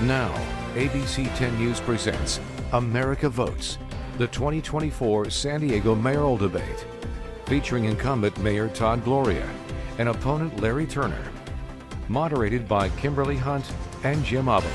Now, ABC 10 News presents America Votes, the 2024 San Diego mayoral debate, featuring incumbent Mayor Todd Gloria and opponent Larry Turner. Moderated by Kimberly Hunt and Jim Avila.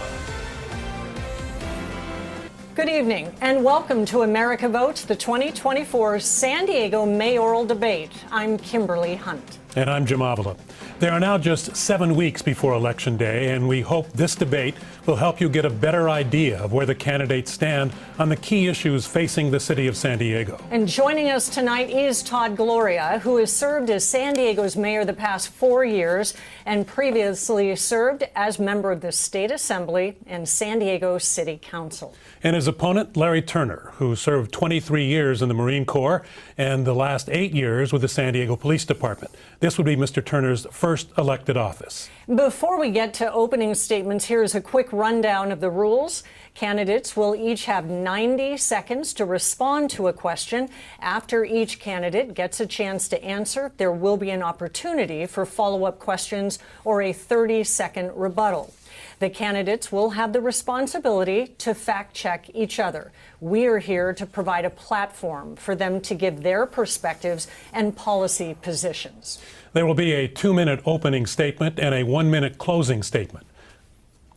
Good evening and welcome to America Votes, the 2024 San Diego mayoral debate. I'm Kimberly Hunt. And I'm Jim Avila. There are now just 7 weeks before Election Day, and we hope this debate will help you get a better idea of where the candidates stand on the key issues facing the city of San Diego. And joining us tonight is Todd Gloria, who has served as San Diego's mayor the past 4 years and previously served as member of the State Assembly and San Diego City Council. And his opponent, Larry Turner, who served 23 years in the Marine Corps and the last 8 years with the San Diego Police Department. This would be Mr. Turner's first elected office. Before we get to opening statements, here's a quick rundown of the rules. Candidates will each have 90 seconds to respond to a question. After each candidate gets a chance to answer, there will be an opportunity for follow-up questions or a 30-second rebuttal. The candidates will have the responsibility to fact-check each other. We are here to provide a platform for them to give their perspectives and policy positions. There will be a 2-minute opening statement and a 1-minute closing statement.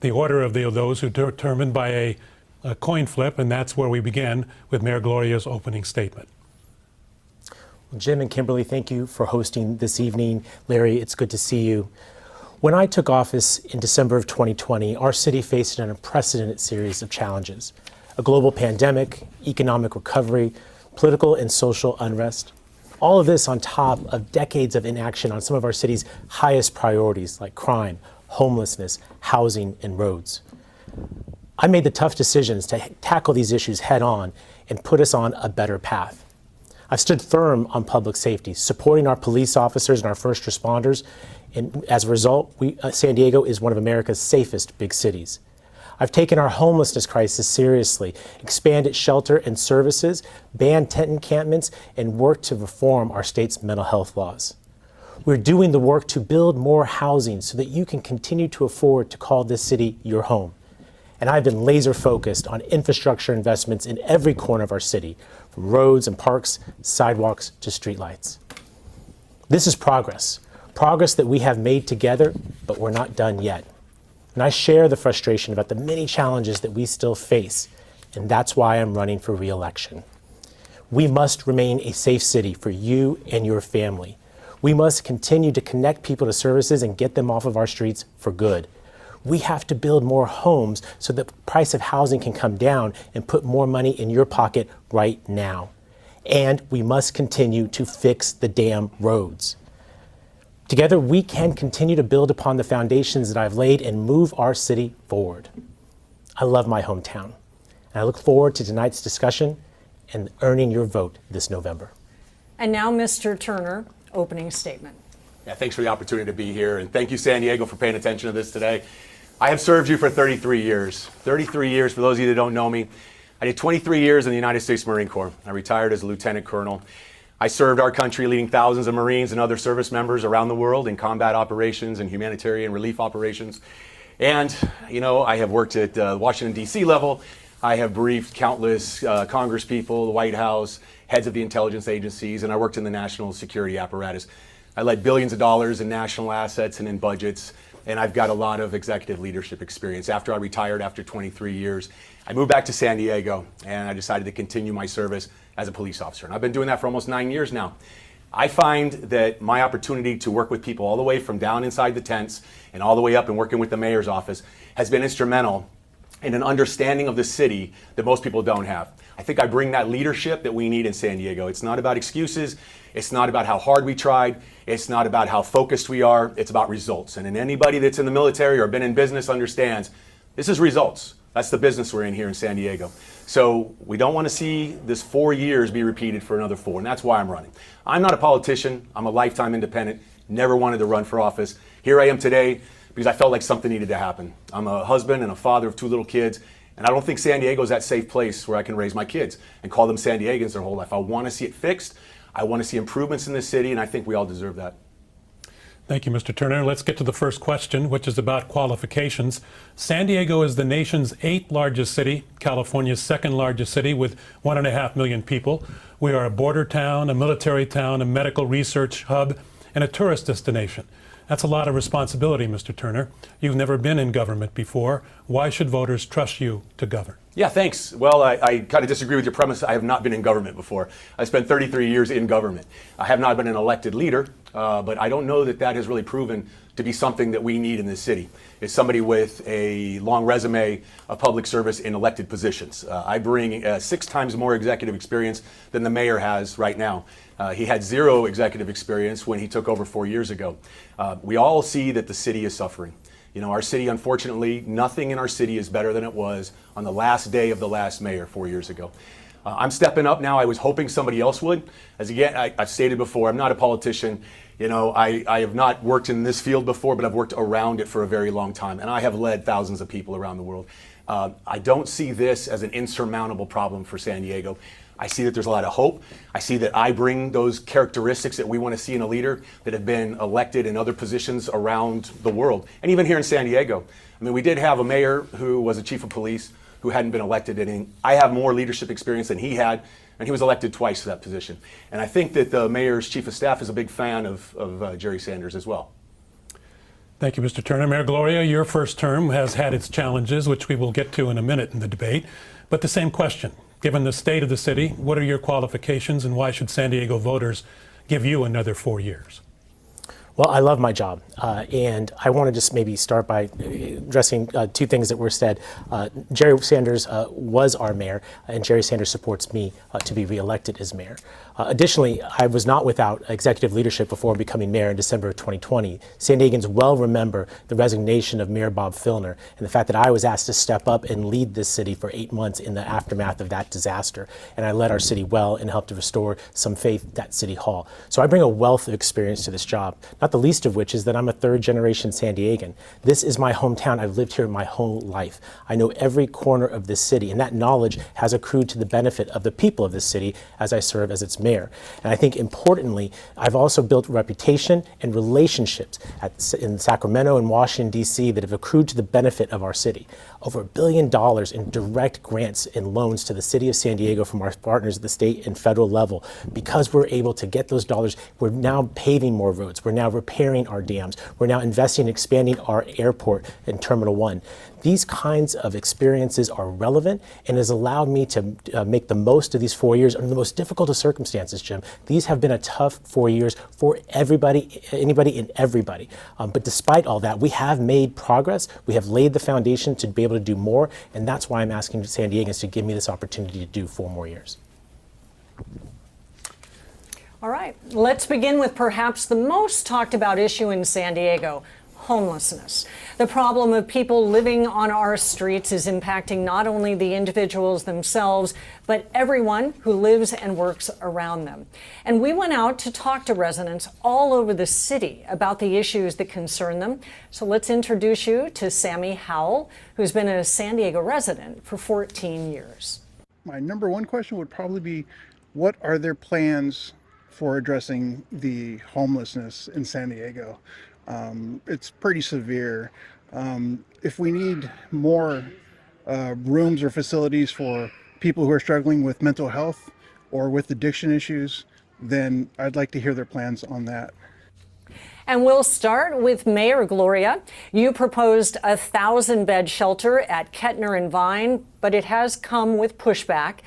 The order of those are determined by a coin flip, and that's where we begin with Mayor Gloria's opening statement. Well, Jim and Kimberly, thank you for hosting this evening. Larry, it's good to see you. When I took office in December of 2020, our city faced an unprecedented series of challenges: a global pandemic, economic recovery, political and social unrest. All of this on top of decades of inaction on some of our city's highest priorities like crime, homelessness, housing, and roads. I made the tough decisions to tackle these issues head on and put us on a better path. I've stood firm on public safety, supporting our police officers and our first responders. And as a result, San Diego is one of America's safest big cities. I've taken our homelessness crisis seriously, expanded shelter and services, banned tent encampments, and worked to reform our state's mental health laws. We're doing the work to build more housing so that you can continue to afford to call this city your home. And I've been laser focused on infrastructure investments in every corner of our city, from roads and parks, sidewalks to streetlights. This is progress that we have made together, but we're not done yet. And I share the frustration about the many challenges that we still face, and that's why I'm running for re-election. We must remain a safe city for you and your family. We must continue to connect people to services and get them off of our streets for good. We have to build more homes so that the price of housing can come down and put more money in your pocket right now. And we must continue to fix the damn roads. Together, we can continue to build upon the foundations that I've laid and move our city forward. I love my hometown, and I look forward to tonight's discussion and earning your vote this November. And now, Mr. Turner, opening statement. Yeah, thanks for the opportunity to be here, and thank you, San Diego, for paying attention to this today. I have served you for 33 years. 33 years, for those of you that don't know me. I did 23 years in the United States Marine Corps. I retired as a lieutenant colonel. I served our country leading thousands of Marines and other service members around the world in combat operations and humanitarian relief operations. And, you know, I have worked at Washington, D.C. level. I have briefed countless Congress people, the White House, heads of the intelligence agencies, and I worked in the national security apparatus. I led billions of dollars in national assets and in budgets, and I've got a lot of executive leadership experience. After I retired after 23 years, I moved back to San Diego, and I decided to continue my service as a police officer. And I've been doing that for almost 9 years now. I find that my opportunity to work with people all the way from down inside the tents and all the way up and working with the mayor's office has been instrumental in an understanding of the city that most people don't have. I think I bring that leadership that we need in San Diego. It's not about excuses. It's not about how hard we tried. It's not about how focused we are. It's about results. And anybody that's in the military or been in business understands this is results. That's the business we're in here in San Diego. So we don't want to see this 4 years be repeated for another 4, and that's why I'm running. I'm not a politician. I'm a lifetime independent. Never wanted to run for office. Here I am today because I felt like something needed to happen. I'm a husband and a father of 2 little kids, and I don't think San Diego is that safe place where I can raise my kids and call them San Diegans their whole life. I want to see it fixed. I want to see improvements in this city, and I think we all deserve that. Thank you, Mr. Turner. Let's get to the first question, which is about qualifications. San Diego is the nation's 8th largest city, California's 2nd largest city with 1.5 million people. We are a border town, a military town, a medical research hub, and a tourist destination. That's a lot of responsibility, Mr. Turner. You've never been in government before. Why should voters trust you to govern? Yeah, thanks. Well, I kind of disagree with your premise. I have not been in government before. I spent 33 years in government. I have not been an elected leader, but I don't know that that has really proven to be something that we need in this city. Is somebody with a long resume of public service in elected positions. I bring 6 times more executive experience than the mayor has right now. He had 0 executive experience when he took over 4 years ago. We all see that the city is suffering. You know, our city, unfortunately, nothing in our city is better than it was on the last day of the last mayor 4 years ago. I'm stepping up now. I was hoping somebody else would. As again, I've stated before, I'm not a politician. You know, I have not worked in this field before, but I've worked around it for a very long time, and I have led thousands of people around the world. I don't see this as an insurmountable problem for San Diego. I see that there's a lot of hope. I see that I bring those characteristics that we want to see in a leader that have been elected in other positions around the world, and even here in San Diego. I mean, we did have a mayor who was a chief of police who hadn't been elected, and I have more leadership experience than he had, and he was elected twice to that position. And I think that the mayor's chief of staff is a big fan of Jerry Sanders as well. Thank you, Mr. Turner. Mayor Gloria, your first term has had its challenges, which we will get to in a minute in the debate. But the same question. Given the state of the city, what are your qualifications and why should San Diego voters give you another 4 years? Well, I love my job, and I want to just maybe start by addressing 2 things that were said. Jerry Sanders was our mayor, and Jerry Sanders supports me to be reelected as mayor. Additionally, I was not without executive leadership before becoming mayor in December of 2020. San Diegans well remember the resignation of Mayor Bob Filner and the fact that I was asked to step up and lead this city for 8 months in the aftermath of that disaster. And I led our city well and helped to restore some faith at City Hall. So I bring a wealth of experience to this job, not the least of which is that I'm a 3rd-generation San Diegan. This is my hometown. I've lived here my whole life. I know every corner of this city, and that knowledge has accrued to the benefit of the people of this city as I serve as its mayor. And I think importantly, I've also built reputation and relationships in Sacramento and Washington, D.C. that have accrued to the benefit of our city. Over $1 billion in direct grants and loans to the city of San Diego from our partners at the state and federal level. Because we're able to get those dollars, we're now paving more roads. We're now repairing our dams. We're now investing in expanding our airport in Terminal 1. These kinds of experiences are relevant and has allowed me to make the most of these 4 years under the most difficult of circumstances, Jim. These have been a tough 4 years for everybody, anybody and everybody. But despite all that, we have made progress. We have laid the foundation to be able to do more, and that's why I'm asking San Diegans to give me this opportunity to do 4 more years. All right, let's begin with perhaps the most talked about issue in San Diego, homelessness. The problem of people living on our streets is impacting not only the individuals themselves, but everyone who lives and works around them. And we went out to talk to residents all over the city about the issues that concern them. So let's introduce you to Sammy Howell, who's been a San Diego resident for 14 years. My number 1 question would probably be, what are their plans for addressing the homelessness in San Diego? It's pretty severe. If we need more rooms or facilities for people who are struggling with mental health or with addiction issues, then I'd like to hear their plans on that. And we'll start with Mayor Gloria. You proposed a 1,000-bed shelter at Kettner and Vine, but it has come with pushback.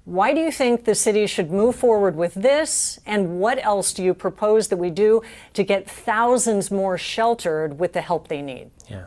Why do you think the city should move forward with this? And what else do you propose that we do to get thousands more sheltered with the help they need? Yeah.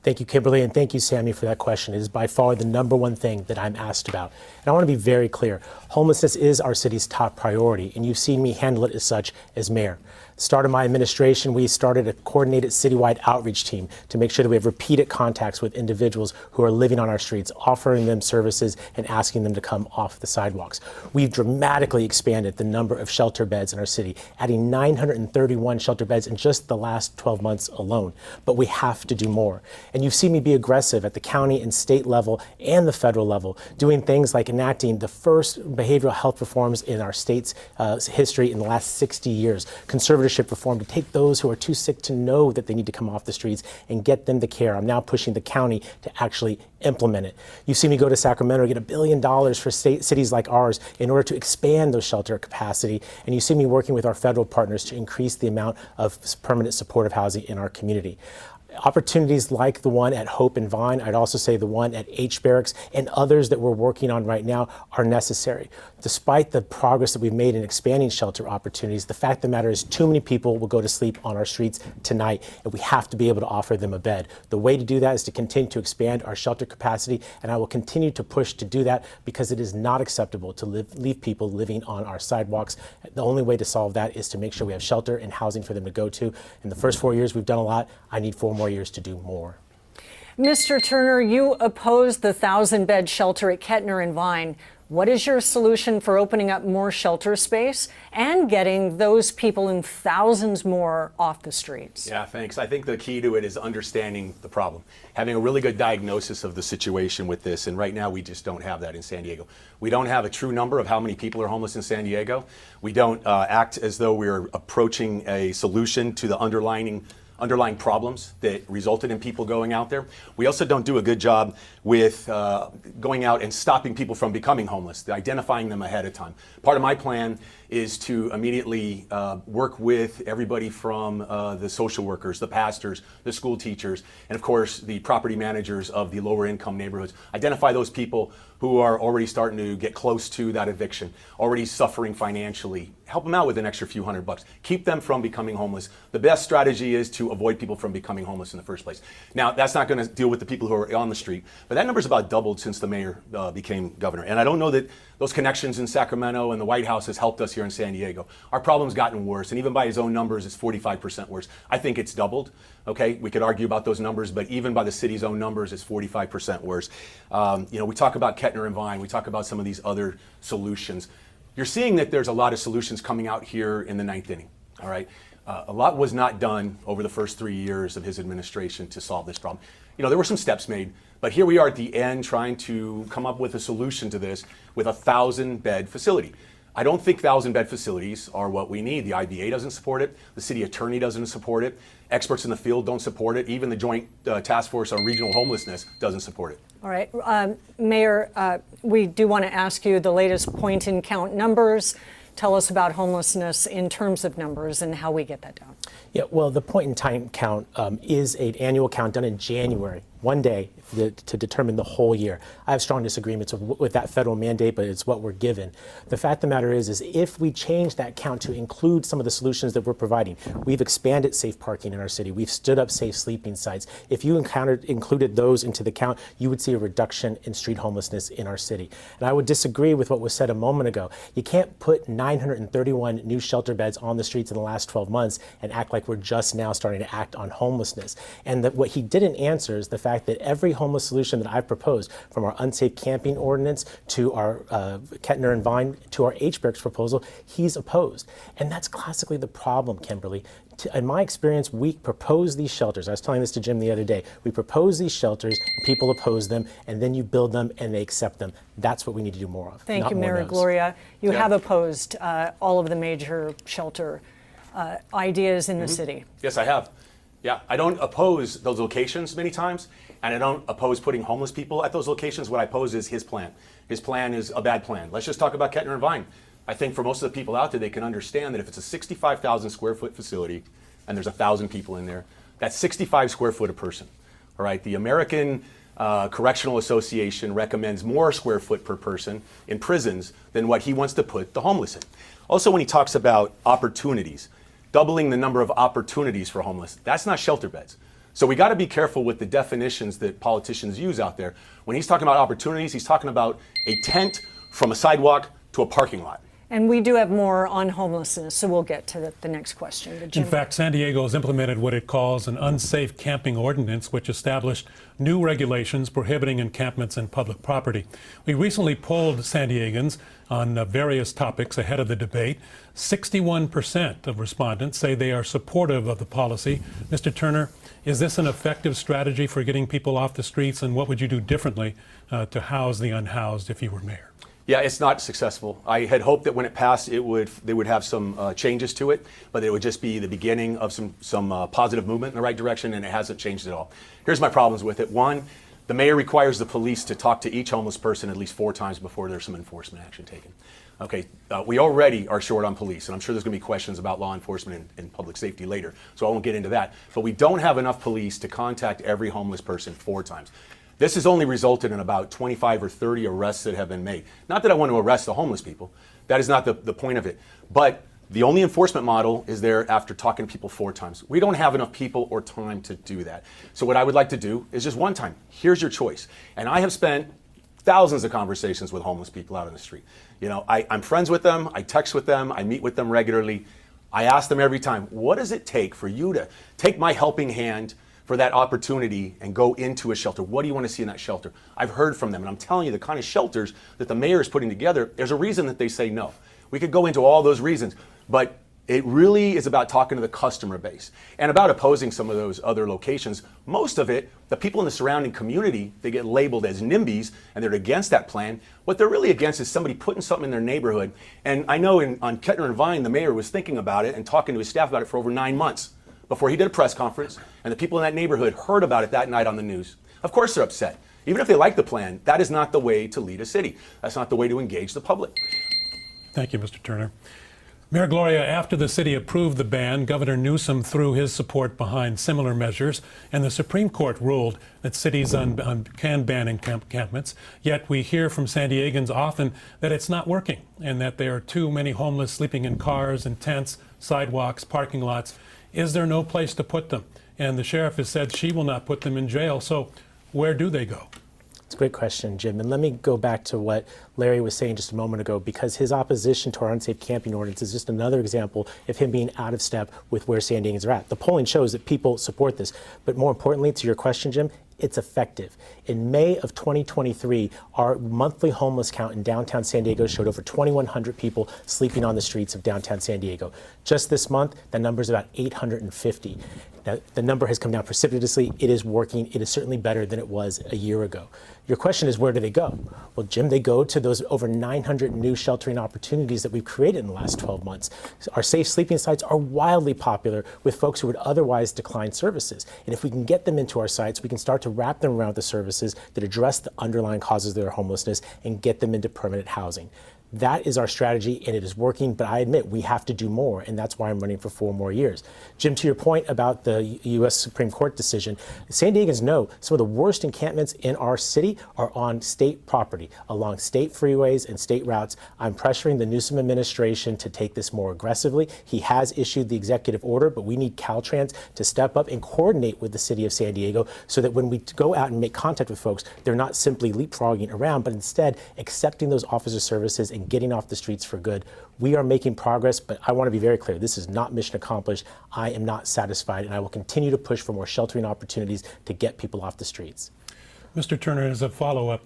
Thank you, Kimberly, and thank you, Sammy, for that question. It is by far the number 1 thing that I'm asked about. And I want to be very clear. Homelessness is our city's top priority, and you've seen me handle it as such as mayor. Start of my administration, we started a coordinated citywide outreach team to make sure that we have repeated contacts with individuals who are living on our streets, offering them services and asking them to come off the sidewalks. We've dramatically expanded the number of shelter beds in our city, adding 931 shelter beds in just the last 12 months alone. But we have to do more. And you've seen me be aggressive at the county and state level and the federal level, doing things like enacting the first behavioral health reforms in our state's history in the last 60 years. Conservatorship leadership reform to take those who are too sick to know that they need to come off the streets and get them the care. I'm now pushing the county to actually implement it. You've seen me go to Sacramento, get $1 billion for cities like ours in order to expand those shelter capacity. And you see me working with our federal partners to increase the amount of permanent supportive housing in our community. Opportunities like the one at Hope and Vine, I'd also say the one at H Barracks and others that we're working on right now are necessary. Despite the progress that we've made in expanding shelter opportunities, the fact of the matter is too many people will go to sleep on our streets tonight, and we have to be able to offer them a bed. The way to do that is to continue to expand our shelter capacity, and I will continue to push to do that because it is not acceptable to leave people living on our sidewalks. The only way to solve that is to make sure we have shelter and housing for them to go to. In the first 4 years, we've done a lot. I need 4 more years to do more. Mr. Turner, you opposed the 1,000-bed shelter at Kettner and Vine. What is your solution for opening up more shelter space and getting those people and thousands more off the streets? Yeah, thanks. I think the key to it is understanding the problem, having a really good diagnosis of the situation with this. And right now, we just don't have that in San Diego. We don't have a true number of how many people are homeless in San Diego. We don't act as though we're approaching a solution to the underlying problems that resulted in people going out there. We also don't do a good job with going out and stopping people from becoming homeless, identifying them ahead of time. Part of my plan is to immediately work with everybody from the social workers, the pastors, the school teachers, and of course the property managers of the lower income neighborhoods. Identify those people who are already starting to get close to that eviction, already suffering financially. Help them out with an extra few $100. Keep them from becoming homeless. The best strategy is to avoid people from becoming homeless in the first place. Now, that's not going to deal with the people who are on the street, but that number's about doubled since the mayor became governor. And I don't know that those connections in Sacramento and the White House has helped us here in San Diego. Our problem's gotten worse, and even by his own numbers, it's 45% worse. I think it's doubled. Okay, we could argue about those numbers, but even by the city's own numbers, it's 45% worse. We talk about Kettner and Vine, we talk about some of these other solutions. You're seeing that there's a lot of solutions coming out here in the 9th inning, all right? A lot was not done over the first 3 years of his administration to solve this problem. There were some steps made, but here we are at the end trying to come up with a solution to this with a 1,000-bed facility. I don't think 1,000-bed facilities are what we need. The IBA doesn't support it. The city attorney doesn't support it. Experts in the field don't support it. Even the Joint Task Force on Regional Homelessness doesn't support it. All right. Mayor, we do want to ask you the latest point-in-count numbers. Tell us about homelessness in terms of numbers and how we get that down. Yeah, well, the point-in-time count is an annual count done in January, one day, to determine the whole year. I have strong disagreements with that federal mandate, but it's what we're given. The fact of the matter is if we change that count to include some of the solutions that we're providing, we've expanded safe parking in our city. We've stood up safe sleeping sites. If you included those into the count, you would see a reduction in street homelessness in our city. And I would disagree with what was said a moment ago. You can't put 931 new shelter beds on the streets in the last 12 months and act like we're just now starting to act on homelessness. And what he didn't answer is the fact that every homeless solution that I've proposed, from our unsafe camping ordinance to our Kettner and Vine to our H Barracks proposal, he's opposed. And that's classically the problem, Kimberly. In my experience, we propose these shelters. I was telling this to Jim the other day. We propose these shelters, people oppose them, and then you build them and they accept them. That's what we need to do more of. Thank you, Mayor Gloria. You have opposed all of the major shelter ideas in the city. Yes, I have. Yeah, I don't oppose those locations many times, and I don't oppose putting homeless people at those locations. What I oppose is his plan. His plan is a bad plan. Let's just talk about Kettner and Vine. I think for most of the people out there, they can understand that if it's a 65,000 square foot facility and there's 1,000 people in there, that's 65 square foot a person. All right, the American Correctional Association recommends more square foot per person in prisons than what he wants to put the homeless in. Also, when he talks about opportunities, doubling the number of opportunities for homeless, that's not shelter beds. So we got to be careful with the definitions that politicians use out there. When he's talking about opportunities, he's talking about a tent from a sidewalk to a parking lot. And we do have more on homelessness, so we'll get to the next question. In fact, San Diego has implemented what it calls an unsafe camping ordinance, which established new regulations prohibiting encampments in public property. We recently polled San Diegans on various topics ahead of the debate. 61% of respondents say they are supportive of the policy. Mr. Turner, is this an effective strategy for getting people off the streets, and what would you do differently to house the unhoused if you were mayor? Yeah, it's not successful. I had hoped that when it passed, they would have some changes to it, but it would just be the beginning of some positive movement in the right direction, and it hasn't changed at all. Here's my problems with it. One, the mayor requires the police to talk to each homeless person at least 4 times before there's some enforcement action taken. Okay, we already are short on police, and I'm sure there's going to be questions about law enforcement and public safety later, so I won't get into that. But we don't have enough police to contact every homeless person 4 times. This has only resulted in about 25 or 30 arrests that have been made. Not that I want to arrest the homeless people. That is not the point of it. But the only enforcement model is there after talking to people 4 times. We don't have enough people or time to do that. So what I would like to do is just one time. Here's your choice. And I have spent thousands of conversations with homeless people out on the street. You know, I'm friends with them. I text with them. I meet with them regularly. I ask them every time, what does it take for you to take my helping hand for that opportunity and go into a shelter? What do you want to see in that shelter? I've heard from them, and I'm telling you, the kind of shelters that the mayor is putting together, there's a reason that they say no. We could go into all those reasons, but it really is about talking to the customer base and about opposing some of those other locations. Most of it, the people in the surrounding community, they get labeled as NIMBYs and they're against that plan. What they're really against is somebody putting something in their neighborhood. And I know on Kettner and Vine, the mayor was thinking about it and talking to his staff about it for over 9 months before he did a press conference, and the people in that neighborhood heard about it that night on the news. Of course they're upset. Even if they like the plan, that is not the way to lead a city. That's not the way to engage the public. Thank you, Mr. Turner. Mayor Gloria, after the city approved the ban, Governor Newsom threw his support behind similar measures, and the Supreme Court ruled that cities can ban encampments. Yet we hear from San Diegans often that it's not working and that there are too many homeless sleeping in cars and tents, sidewalks, parking lots. Is there no place to put them? And the sheriff has said she will not put them in jail. So where do they go? It's a great question, Jim. And let me go back to what Larry was saying just a moment ago, because his opposition to our unsafe camping ordinance is just another example of him being out of step with where San Diegans are at. The polling shows that people support this. But more importantly, to your question, Jim, it's effective. In May of 2023, our monthly homeless count in downtown San Diego showed over 2,100 people sleeping on the streets of downtown San Diego. Just this month, the number is about 850. Now, the number has come down precipitously. It is working. It is certainly better than it was a year ago. Your question is, where do they go? Well, Jim, they go to those over 900 new sheltering opportunities that we've created in the last 12 months. Our safe sleeping sites are wildly popular with folks who would otherwise decline services. And if we can get them into our sites, we can start to wrap them around the services that address the underlying causes of their homelessness and get them into permanent housing. That is our strategy, and it is working, but I admit we have to do more, and that's why I'm running for 4 more years. Jim, to your point about the U.S. Supreme Court decision, San Diegans know some of the worst encampments in our city are on state property, along state freeways and state routes. I'm pressuring the Newsom administration to take this more aggressively. He has issued the executive order, but we need Caltrans to step up and coordinate with the city of San Diego so that when we go out and make contact with folks, they're not simply leapfrogging around, but instead accepting those officer services and getting off the streets for good. We are making progress, but I want to be very clear. This is not mission accomplished. I am not satisfied, and I will continue to push for more sheltering opportunities to get people off the streets. Mr. Turner, as a follow-up,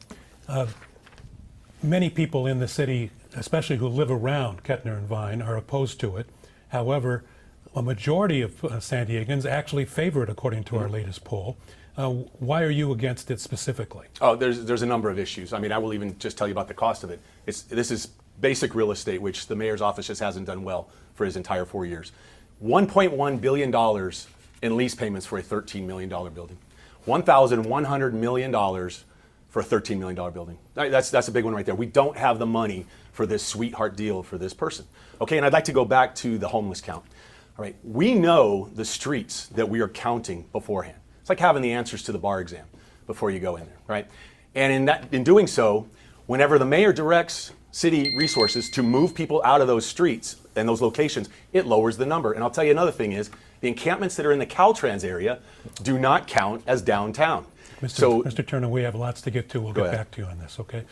many people in the city, especially who live around Kettner and Vine, are opposed to it. However, a majority of San Diegans actually favor it, according to our latest poll. Why are you against it specifically? Oh, there's a number of issues. I mean, I will even just tell you about the cost of it. This is basic real estate, which the mayor's office just hasn't done well for his entire 4 years. $1.1 billion in lease payments for a $13 million building. $1,100 million for a $13 million building. That's a big one right there. We don't have the money for this sweetheart deal for this person. Okay, and I'd like to go back to the homeless count. All right, we know the streets that we are counting beforehand. It's like having the answers to the bar exam before you go in there, right? And in doing so, whenever the mayor directs city resources to move people out of those streets and those locations, it lowers the number. And I'll tell you another thing is, the encampments that are in the Caltrans area do not count as downtown. Mr. Turner, we have lots to get to. We'll get back to you on this, okay?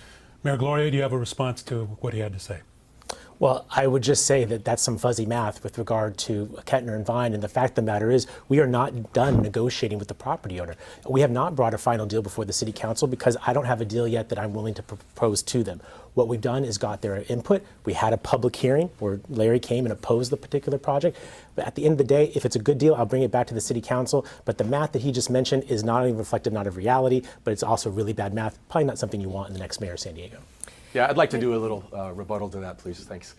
Mayor Gloria, do you have a response to what he had to say? Well, I would just say that that's some fuzzy math with regard to Kettner and Vine. And the fact of the matter is, we are not done negotiating with the property owner. We have not brought a final deal before the city council because I don't have a deal yet that I'm willing to propose to them. What we've done is got their input. We had a public hearing where Larry came and opposed the particular project. But at the end of the day, if it's a good deal, I'll bring it back to the city council. But the math that he just mentioned is not only reflective not of reality, but it's also really bad math. Probably not something you want in the next mayor of San Diego. Yeah, I'd like to do a little rebuttal to that, please. Thanks.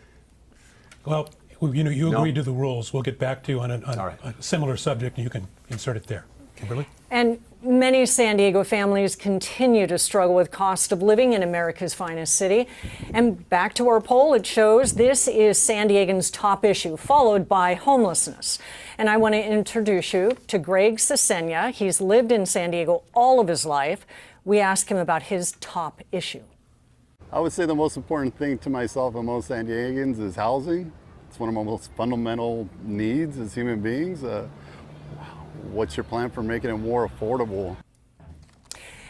Well, you No? agreed to the rules. We'll get back to you on All right. a similar subject, and you can insert it there. Kimberly? And many San Diego families continue to struggle with cost of living in America's finest city. And back to our poll, it shows this is San Diegans' top issue, followed by homelessness. And I want to introduce you to Greg Cesena. He's lived in San Diego all of his life. We asked him about his top issue. I would say the most important thing to myself and most San Diegans is housing. It's one of my most fundamental needs as human beings. What's your plan for making it more affordable?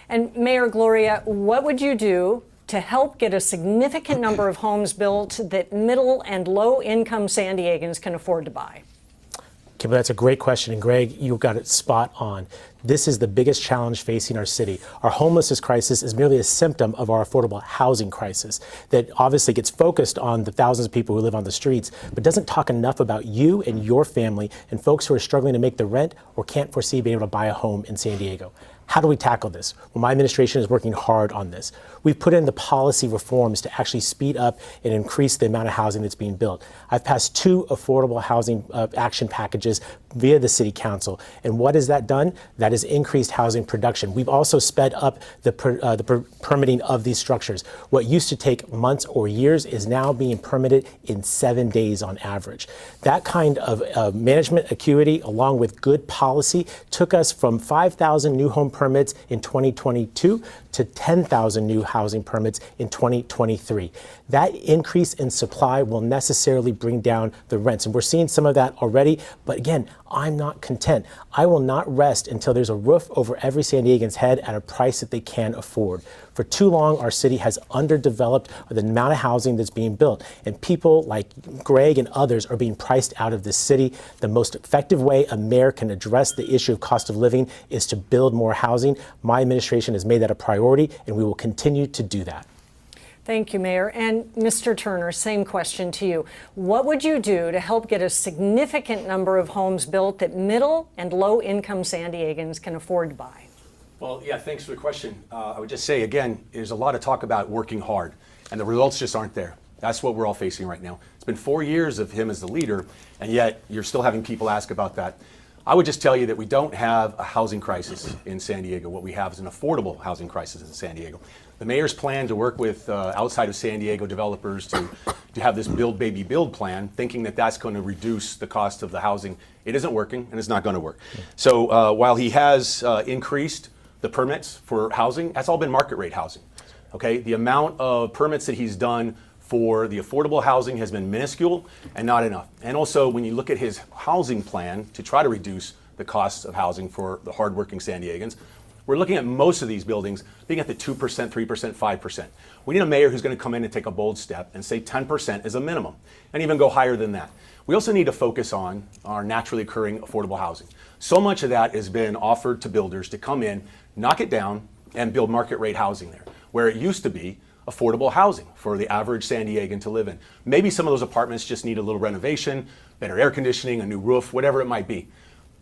And Mayor Gloria, what would you do to help get a significant number of homes built that middle and low income San Diegans can afford to buy? Kimberly, that's a great question. And Greg, you got it spot on. This is the biggest challenge facing our city. Our homelessness crisis is merely a symptom of our affordable housing crisis that obviously gets focused on the thousands of people who live on the streets, but doesn't talk enough about you and your family and folks who are struggling to make the rent or can't foresee being able to buy a home in San Diego. How do we tackle this? Well, my administration is working hard on this. We've put in the policy reforms to actually speed up and increase the amount of housing that's being built. I've passed 2 affordable housing action packages via the City Council. And what has that done? That has increased housing production. We've also sped up the permitting of these structures. What used to take months or years is now being permitted in 7 days on average. That kind of management acuity, along with good policy, took us from 5,000 new home permits in 2022 to 10,000 new housing permits in 2023. That increase in supply will necessarily bring down the rents. And we're seeing some of that already. But again, I'm not content. I will not rest until there's a roof over every San Diegan's head at a price that they can afford. For too long, our city has underdeveloped the amount of housing that's being built. And people like Greg and others are being priced out of this city. The most effective way a mayor can address the issue of cost of living is to build more housing. My administration has made that a priority, and we will continue to do that. Thank you, Mayor. And Mr. Turner, same question to you. What would you do to help get a significant number of homes built that middle and low income San Diegans can afford to buy? Well, yeah, thanks for the question. I would just say, again, there's a lot of talk about working hard, and the results just aren't there. That's what we're all facing right now. It's been 4 years of him as the leader, and yet you're still having people ask about that. I would just tell you that we don't have a housing crisis in San Diego. What we have is an affordable housing crisis in San Diego. The mayor's plan to work with outside of San Diego developers to have this build, baby, build plan, thinking that that's going to reduce the cost of the housing, it isn't working, and it's not going to work. So while he has increased the permits for housing, that's all been market rate housing. Okay, the amount of permits that he's done for the affordable housing has been minuscule and not enough. And also, when you look at his housing plan to try to reduce the costs of housing for the hardworking San Diegans, we're looking at most of these buildings being at the 2%, 3%, 5%. We need a mayor who's going to come in and take a bold step and say 10% is a minimum, and even go higher than that. We also need to focus on our naturally occurring affordable housing. So much of that has been offered to builders to come in, knock it down, and build market rate housing there, where it used to be affordable housing for the average San Diegan to live in. Maybe some of those apartments just need a little renovation, better air conditioning, a new roof, whatever it might be.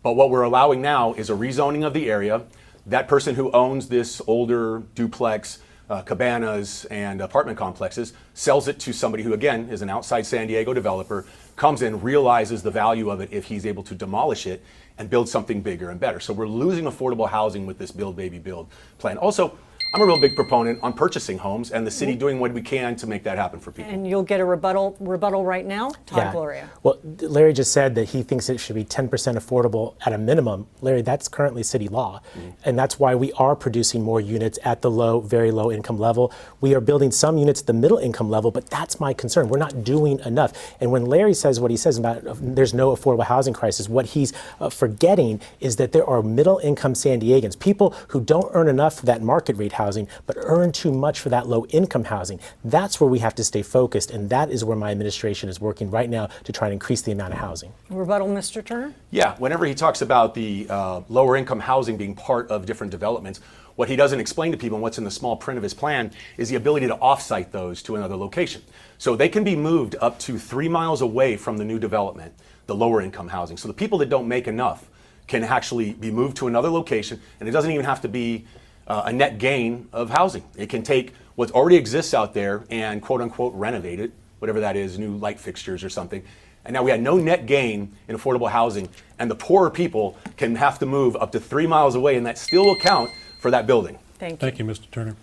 But what we're allowing now is a rezoning of the area. That person who owns this older duplex, cabanas, and apartment complexes sells it to somebody who, again, is an outside San Diego developer, comes in, realizes the value of it if he's able to demolish it and build something bigger and better. So we're losing affordable housing with this build, baby, build plan. Also, I'm a real big proponent on purchasing homes and the city doing what we can to make that happen for people. And you'll get a rebuttal right now, Todd Gloria. Well, Larry just said that he thinks it should be 10% affordable at a minimum. Larry, that's currently city law. And that's why we are producing more units at the low, very low income level. We are building some units at the middle income level, but that's my concern. We're not doing enough. And when Larry says what he says about there's no affordable housing crisis, what he's forgetting is that there are middle income San Diegans, people who don't earn enough for that market rate housing, but earn too much for that low income housing. That's where we have to stay focused, and that is where my administration is working right now to try and increase the amount of housing. Rebuttal, Mr. Turner? Yeah, whenever he talks about the lower income housing being part of different developments, what he doesn't explain to people and what's in the small print of his plan is the ability to offsite those to another location. So they can be moved up to 3 miles away from the new development, the lower income housing. So the people that don't make enough can actually be moved to another location, and it doesn't even have to be a net gain of housing. It can take what already exists out there and quote unquote renovate it, whatever that is, new light fixtures or something. And now we had no net gain in affordable housing, and the poorer people can have to move up to 3 miles away, and that still will count for that building. Thank you. Thank you, Mr. Turner.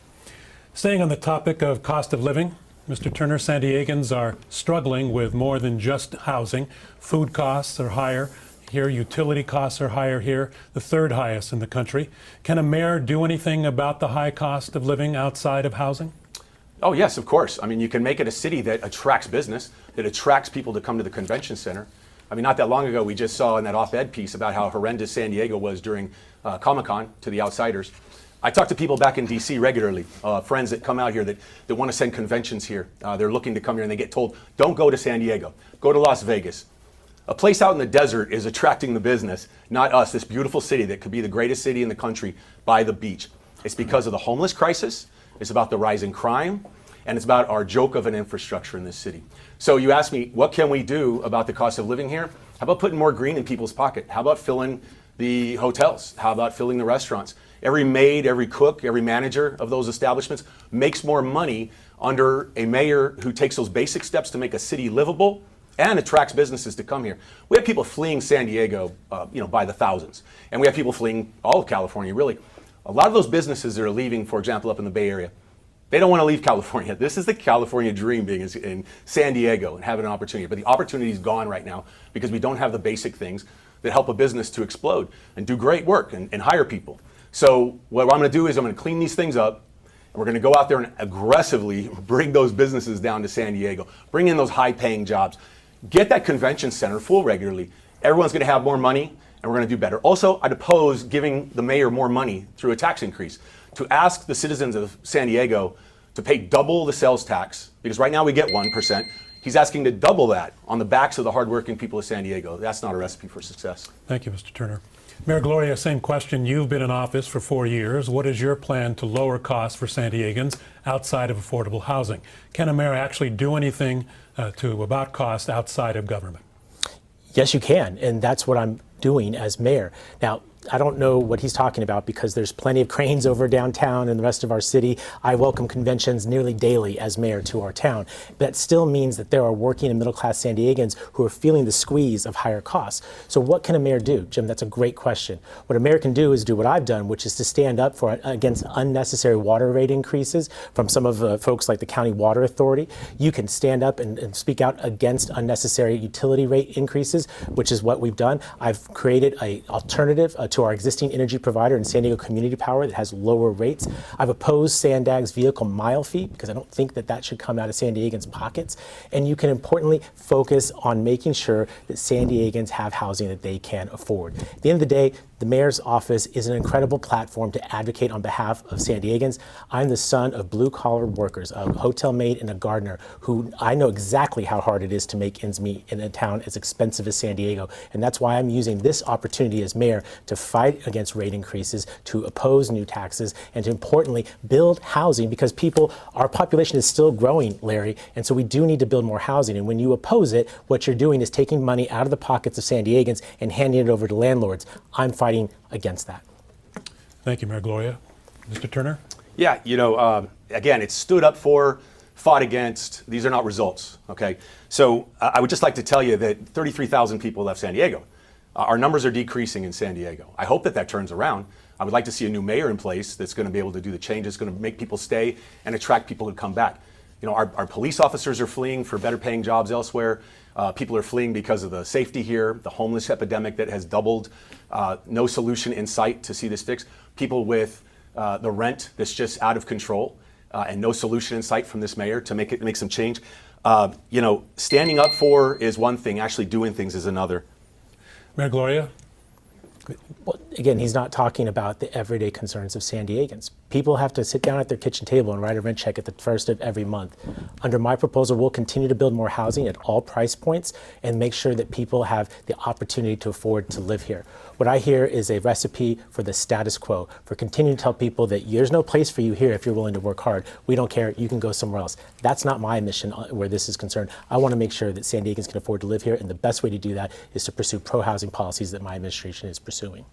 Staying on the topic of cost of living, Mr. Turner, San Diegans are struggling with more than just housing. Food costs are higher here, utility costs are higher here, the third highest in the country. Can a mayor do anything about the high cost of living outside of housing? Oh, yes, of course. I mean, you can make it a city that attracts business, that attracts people to come to the convention center. I mean, not that long ago, we just saw in that op-ed piece about how horrendous San Diego was during Comic-Con to the outsiders. I talk to people back in DC regularly, friends that come out here that want to send conventions here. They're looking to come here and they get told, don't go to San Diego, go to Las Vegas. A place out in the desert is attracting the business, not us, this beautiful city that could be the greatest city in the country by the beach. It's because of the homeless crisis, it's about the rise in crime, and it's about our joke of an infrastructure in this city. So you ask me, what can we do about the cost of living here? How about putting more green in people's pocket? How about filling the hotels? How about filling the restaurants? Every maid, every cook, every manager of those establishments makes more money under a mayor who takes those basic steps to make a city livable and attracts businesses to come here. We have people fleeing San Diego, by the thousands. And we have people fleeing all of California, really. A lot of those businesses that are leaving, for example, up in the Bay Area, they don't want to leave California. This is the California dream, being in San Diego and having an opportunity. But the opportunity is gone right now because we don't have the basic things that help a business to explode and do great work and hire people. So what I'm going to do is I'm going to clean these things up, and we're going to go out there and aggressively bring those businesses down to San Diego, bring in those high-paying jobs, get that convention center full regularly. Everyone's going to have more money, and we're going to do better. Also, I'd oppose giving the mayor more money through a tax increase. To ask the citizens of San Diego to pay double the sales tax, because right now we get 1%. He's asking to double that on the backs of the hardworking people of San Diego. That's not a recipe for success. Thank you, Mr. Turner. Mayor Gloria, same question. You've been in office for 4 years. What is your plan to lower costs for San Diegans outside of affordable housing? Can a mayor actually do anything about cost outside of government? Yes, you can, and that's what I'm doing as mayor. Now, I don't know what he's talking about because there's plenty of cranes over downtown and the rest of our city. I welcome conventions nearly daily as mayor to our town. That still means that there are working and middle-class San Diegans who are feeling the squeeze of higher costs. So what can a mayor do? Jim, that's a great question. What a mayor can do is do what I've done, which is to stand up against unnecessary water rate increases from some of the folks like the County Water Authority. You can stand up and speak out against unnecessary utility rate increases, which is what we've done. I've created an alternative to our existing energy provider in San Diego Community Power that has lower rates. I've opposed Sandag's vehicle mile fee because I don't think that should come out of San Diegans' pockets. And you can importantly focus on making sure that San Diegans have housing that they can afford. At the end of the day, the mayor's office is an incredible platform to advocate on behalf of San Diegans. I'm the son of blue-collar workers, a hotel maid and a gardener, who I know exactly how hard it is to make ends meet in a town as expensive as San Diego. And that's why I'm using this opportunity as mayor to fight against rate increases, to oppose new taxes, and to importantly build housing, because our population is still growing, Larry, and so we do need to build more housing. And when you oppose it, what you're doing is taking money out of the pockets of San Diegans and handing it over to landlords. I'm fighting against that. Thank you, Mayor Gloria. Mr. Turner? Yeah, again, it's stood up for, fought against. These are not results, okay? So I would just like to tell you that 33,000 people left San Diego. Our numbers are decreasing in San Diego. I hope that turns around. I would like to see a new mayor in place that's going to be able to do the changes, going to make people stay and attract people to come back. Our police officers are fleeing for better paying jobs elsewhere. People are fleeing because of the safety here, the homeless epidemic that has doubled. No solution in sight to see this fixed. People with the rent that's just out of control, and no solution in sight from this mayor to make some change. Standing up for is one thing, actually doing things is another. Mayor Gloria? Well, again, he's not talking about the everyday concerns of San Diegans. People have to sit down at their kitchen table and write a rent check at the first of every month. Under my proposal, we'll continue to build more housing at all price points and make sure that people have the opportunity to afford to live here. What I hear is a recipe for the status quo, for continuing to tell people that there's no place for you here if you're willing to work hard. We don't care, you can go somewhere else. That's not my mission where this is concerned. I want to make sure that San Diegans can afford to live here, and the best way to do that is to pursue pro-housing policies that my administration is pursuing.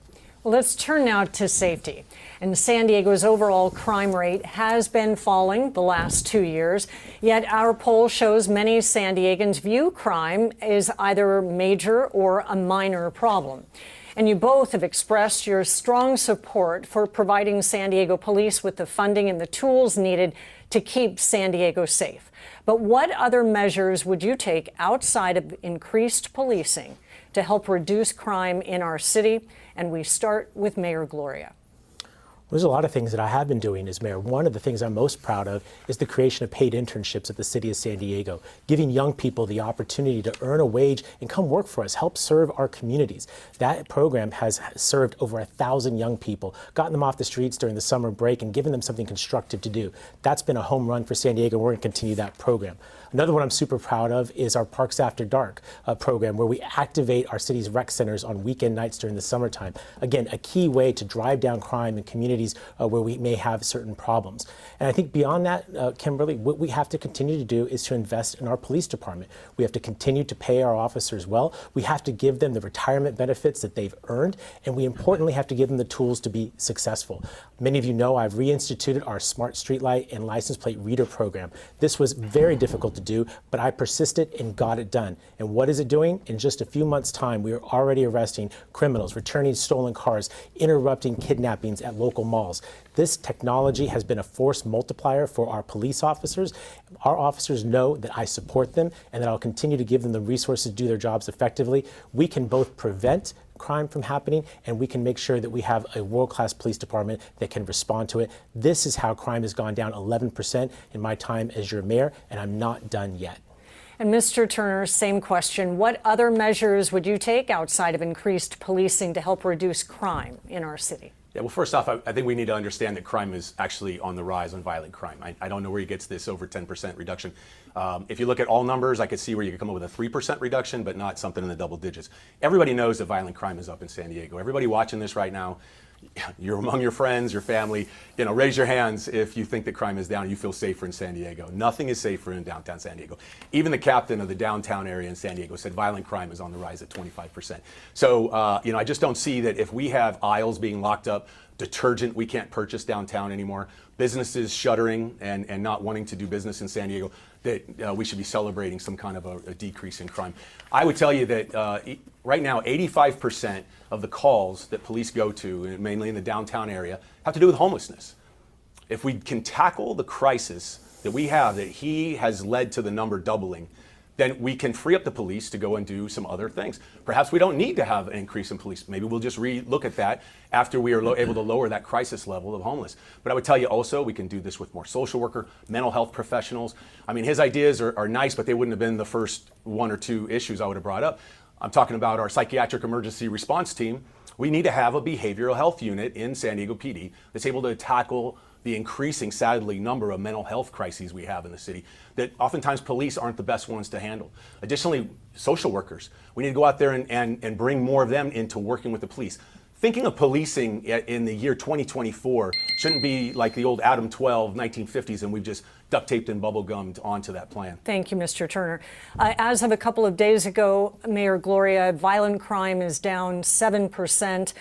Let's turn now to safety. And San Diego's overall crime rate has been falling the last 2 years, yet our poll shows many San Diegans view crime as either major or a minor problem. And you both have expressed your strong support for providing San Diego police with the funding and the tools needed to keep San Diego safe. But what other measures would you take outside of increased policing to help reduce crime in our city? And we start with Mayor Gloria. There's a lot of things that I have been doing as mayor. One of the things I'm most proud of is the creation of paid internships at the city of San Diego, giving young people the opportunity to earn a wage and come work for us, help serve our communities. That program has served over 1,000 young people, gotten them off the streets during the summer break and given them something constructive to do. That's been a home run for San Diego. We're going to continue that program. Another one I'm super proud of is our Parks After Dark program, where we activate our city's rec centers on weekend nights during the summertime. Again, a key way to drive down crime in communities where we may have certain problems. And I think beyond that, Kimberly, what we have to continue to do is to invest in our police department. We have to continue to pay our officers well. We have to give them the retirement benefits that they've earned, and we importantly have to give them the tools to be successful. Many of you know I've reinstituted our smart streetlight and license plate reader program. This was very difficult to do, but I persisted and got it done. And what is it doing? In just a few months' time, we are already arresting criminals, returning stolen cars, interrupting kidnappings at local malls. This technology has been a force multiplier for our police officers. Our officers know that I support them and that I'll continue to give them the resources to do their jobs effectively. We can both prevent crime from happening, and we can make sure that we have a world-class police department that can respond to it. This is how crime has gone down 11% in my time as your mayor, and I'm not done yet. And Mr. Turner, same question. What other measures would you take outside of increased policing to help reduce crime in our city? Yeah, well, first off, I think we need to understand that crime is actually on the rise on violent crime. I don't know where he gets this over 10% reduction. If you look at all numbers, I could see where you could come up with a 3% reduction, but not something in the double digits. Everybody knows that violent crime is up in San Diego. Everybody watching this right now, you're among your friends, your family, raise your hands if you think that crime is down and you feel safer in San Diego. Nothing is safer in downtown San Diego. Even the captain of the downtown area in San Diego said violent crime is on the rise at 25%. So, I just don't see that if we have aisles being locked up, detergent we can't purchase downtown anymore, businesses shuttering and not wanting to do business in San Diego, that we should be celebrating some kind of a decrease in crime. I would tell you that right now, 85% of the calls that police go to, mainly in the downtown area, have to do with homelessness. If we can tackle the crisis that we have, that he has led to the number doubling, then we can free up the police to go and do some other things. Perhaps we don't need to have an increase in police. Maybe we'll just re-look at that after we are able to lower that crisis level of homeless. But I would tell you also, we can do this with more social worker, mental health professionals. I mean, his ideas are nice, but they wouldn't have been the first one or two issues I would have brought up. I'm talking about our psychiatric emergency response team. We need to have a behavioral health unit in San Diego PD that's able to tackle the increasing, sadly, number of mental health crises we have in the city that oftentimes police aren't the best ones to handle. Additionally, social workers. We need to go out there and bring more of them into working with the police. Thinking of policing in the year 2024 shouldn't be like the old Adam 12 1950s and we've just duct taped and bubble gummed onto that plan. Thank you, Mr. Turner. As of a couple of days ago, Mayor Gloria, violent crime is down 7%,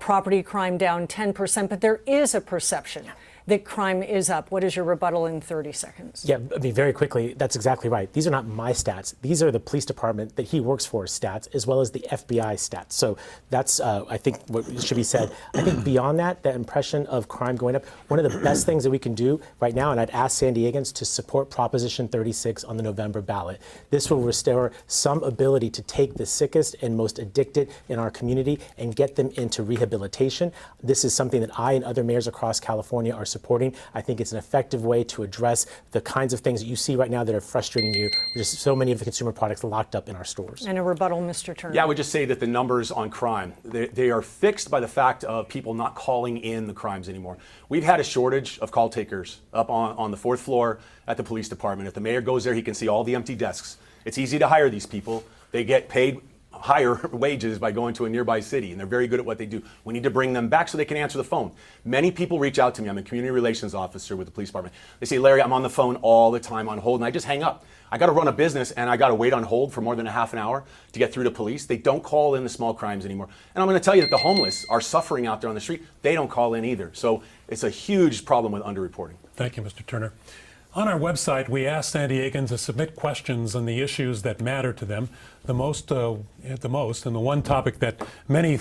property crime down 10%, but there is a perception that crime is up. What is your rebuttal in 30 seconds? Yeah, I mean, very quickly, that's exactly right. These are not my stats. These are the police department that he works for stats, as well as the FBI stats. So that's, I think, what should be said. I think beyond that, that impression of crime going up, one of the best things that we can do right now, and I'd ask San Diegans to support Proposition 36 on the November ballot. This will restore some ability to take the sickest and most addicted in our community and get them into rehabilitation. This is something that I and other mayors across California are supporting. I think it's an effective way to address the kinds of things that you see right now that are frustrating you. There's so many of the consumer products locked up in our stores. And a rebuttal, Mr. Turner. Yeah, I would just say that the numbers on crime, they are fixed by the fact of people not calling in the crimes anymore. We've had a shortage of call takers up on the 4th floor at the police department. If the mayor goes there, he can see all the empty desks. It's easy to hire these people. They get paid higher wages by going to a nearby city, and they're very good at what they do. We need to bring them back so they can answer the phone. Many people reach out to me. I'm a community relations officer with the police department. They say, Larry, I'm on the phone all the time on hold, and I just hang up. I got to run a business, and I got to wait on hold for more than a half an hour to get through to police. They don't call in the small crimes anymore. And I'm going to tell you that the homeless are suffering out there on the street. They don't call in either. So it's a huge problem with underreporting. Thank you, Mr. Turner. On our website, we asked San Diegans to submit questions on the issues that matter to them the most, and the one topic that many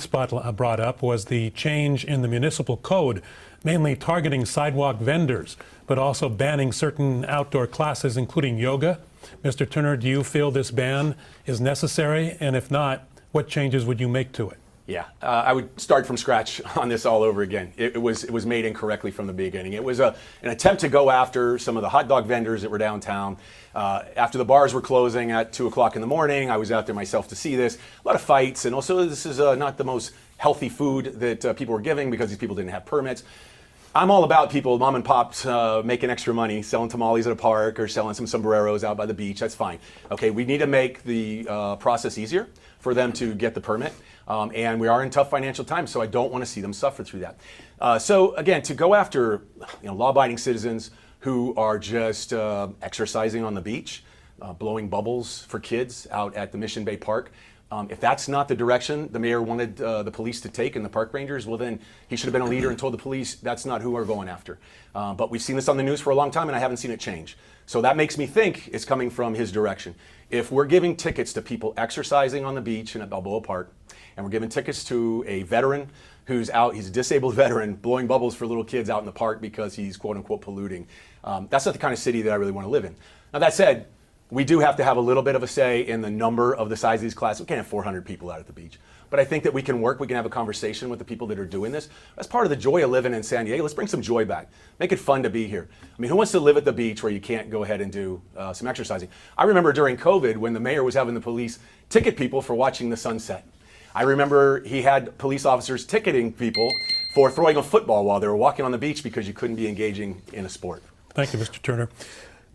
brought up was the change in the municipal code, mainly targeting sidewalk vendors, but also banning certain outdoor classes, including yoga. Mr. Turner, do you feel this ban is necessary? And if not, what changes would you make to it? Yeah, I would start from scratch on this all over again. It was made incorrectly from the beginning. It was an attempt to go after some of the hot dog vendors that were downtown. After the bars were closing at 2 o'clock in the morning, I was out there myself to see this. A lot of fights, and also this is not the most healthy food that people were giving because these people didn't have permits. I'm all about people, mom and pops, making extra money, selling tamales at a park or selling some sombreros out by the beach. That's fine. Okay, we need to make the process easier for them to get the permit. And we are in tough financial times, so I don't want to see them suffer through that. So again, to go after law-abiding citizens who are just exercising on the beach, blowing bubbles for kids out at the Mission Bay Park, if that's not the direction the mayor wanted the police to take and the park rangers, well then he should have been a leader and told the police that's not who we're going after. But we've seen this on the news for a long time and I haven't seen it change. So that makes me think it's coming from his direction. If we're giving tickets to people exercising on the beach and at Balboa Park, and we're giving tickets to a veteran who's out, he's a disabled veteran, blowing bubbles for little kids out in the park because he's quote unquote polluting, that's not the kind of city that I really want to live in. Now that said, we do have to have a little bit of a say in the number of the size of these classes. We can't have 400 people out at the beach. But I think that we can have a conversation with the people that are doing this. That's part of the joy of living in San Diego. Let's bring some joy back. Make it fun to be here. I mean, who wants to live at the beach where you can't go ahead and do some exercising? I remember during COVID when the mayor was having the police ticket people for watching the sunset. I remember he had police officers ticketing people for throwing a football while they were walking on the beach because you couldn't be engaging in a sport. Thank you, Mr. Turner.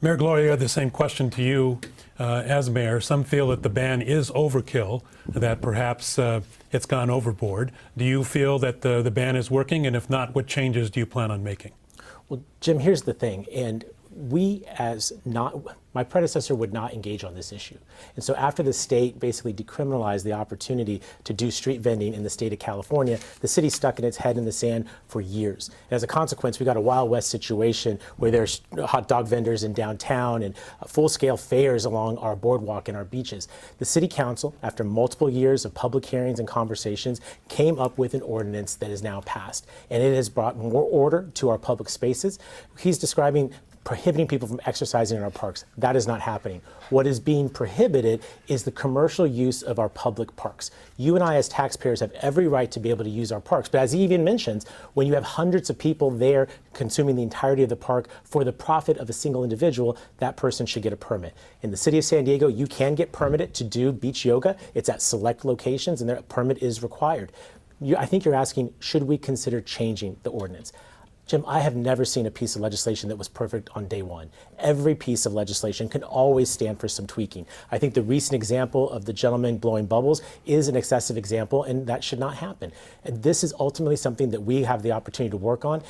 Mayor Gloria, the same question to you as mayor. Some feel that the ban is overkill, that perhaps it's gone overboard. Do you feel that the ban is working? And if not, what changes do you plan on making? Well, Jim, here's the thing. And my predecessor would not engage on this issue. And so after the state basically decriminalized the opportunity to do street vending in the state of California, the city stuck its head in the sand for years. And as a consequence, we got a Wild West situation where there's hot dog vendors in downtown and full-scale fairs along our boardwalk and our beaches. The city council, after multiple years of public hearings and conversations, came up with an ordinance that is now passed. And it has brought more order to our public spaces. He's describing prohibiting people from exercising in our parks. That is not happening. What is being prohibited is the commercial use of our public parks. You and I as taxpayers have every right to be able to use our parks. But as he even mentions, when you have hundreds of people there consuming the entirety of the park for the profit of a single individual, that person should get a permit. In the city of San Diego, you can get permitted to do beach yoga. It's at select locations and their permit is required. I think you're asking, should we consider changing the ordinance? Jim, I have never seen a piece of legislation that was perfect on day one. Every piece of legislation can always stand for some tweaking. I think the recent example of the gentleman blowing bubbles is an excessive example, and that should not happen. And this is ultimately something that we have the opportunity to work on.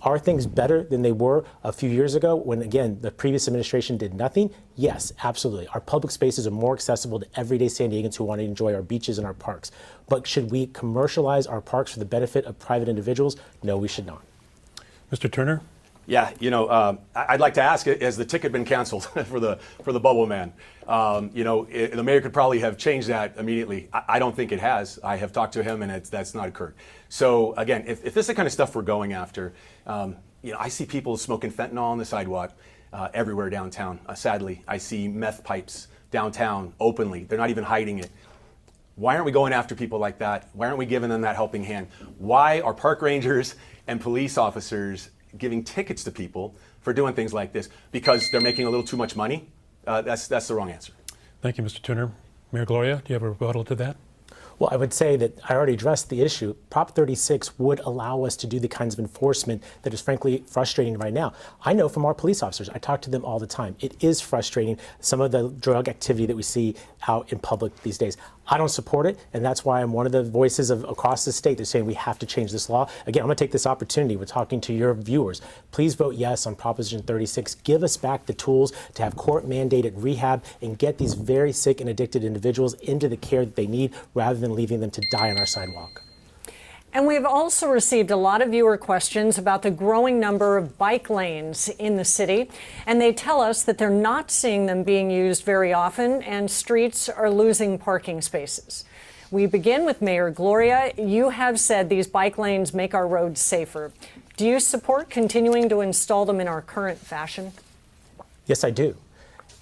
Are things better than they were a few years ago when, again, the previous administration did nothing? Yes, absolutely. Our public spaces are more accessible to everyday San Diegans who want to enjoy our beaches and our parks. But should we commercialize our parks for the benefit of private individuals? No, we should not. Mr. Turner? Yeah, I'd like to ask, has the ticket been canceled for the bubble man? The mayor could probably have changed that immediately. I don't think it has. I have talked to him and that's not occurred. So again, if this is the kind of stuff we're going after, I see people smoking fentanyl on the sidewalk everywhere downtown. Sadly, I see meth pipes downtown openly. They're not even hiding it. Why aren't we going after people like that? Why aren't we giving them that helping hand? Why are park rangers and police officers giving tickets to people for doing things like this? Because they're making a little too much money? That's the wrong answer. Thank you, Mr. Turner. Mayor Gloria, do you have a rebuttal to that? Well, I would say that I already addressed the issue. Prop 36 would allow us to do the kinds of enforcement that is frankly frustrating right now. I know from our police officers, I talk to them all the time. It is frustrating, some of the drug activity that we see out in public these days. I don't support it, and that's why I'm one of the voices across the state that's saying we have to change this law. Again, I'm going to take this opportunity with talking to your viewers. Please vote yes on Proposition 36. Give us back the tools to have court-mandated rehab and get these very sick and addicted individuals into the care that they need rather than leaving them to die on our sidewalk. And we've also received a lot of viewer questions about the growing number of bike lanes in the city. And they tell us that they're not seeing them being used very often and streets are losing parking spaces. We begin with Mayor Gloria. You have said these bike lanes make our roads safer. Do you support continuing to install them in our current fashion? Yes, I do.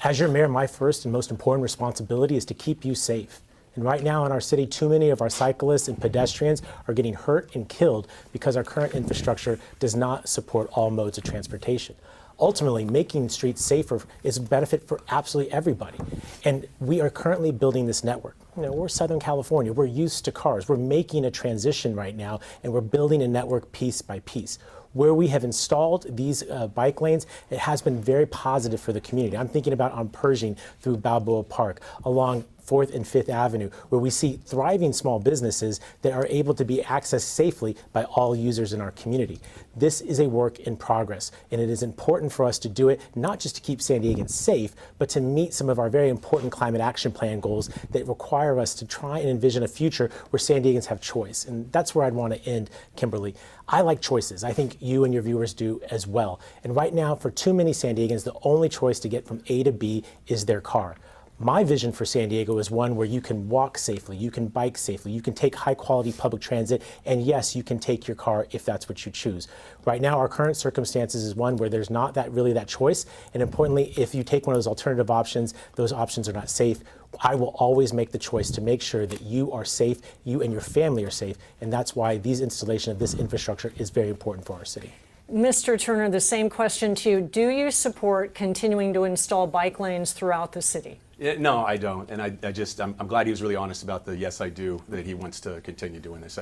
As your mayor, my first and most important responsibility is to keep you safe. And right now in our city, too many of our cyclists and pedestrians are getting hurt and killed because our current infrastructure does not support all modes of transportation. Ultimately, making streets safer is a benefit for absolutely everybody. And we are currently building this network. You know, we're Southern California, we're used to cars. We're making a transition right now, and we're building a network piece by piece. Where we have installed these bike lanes, it has been very positive for the community. I'm thinking about on Pershing through Balboa Park, along 4th and 5th Avenue, where we see thriving small businesses that are able to be accessed safely by all users in our community. This is a work in progress, and it is important for us to do it, not just to keep San Diegans safe, but to meet some of our very important climate action plan goals that require us to try and envision a future where San Diegans have choice. And that's where I'd want to end, Kimberly. I like choices. I think you and your viewers do as well. And right now, for too many San Diegans, the only choice to get from A to B is their car. My vision for San Diego is one where you can walk safely, you can bike safely, you can take high quality public transit, and yes, you can take your car if that's what you choose. Right now, our current circumstances is one where there's not really that choice, and importantly, if you take one of those alternative options, those options are not safe. I will always make the choice to make sure that you are safe, you and your family are safe, and that's why these installation of this infrastructure is very important for our city. Mr. Turner, the same question to you. Do you support continuing to install bike lanes throughout the city? No, I don't. And I'm glad he was really honest about the yes, I do, that he wants to continue doing this.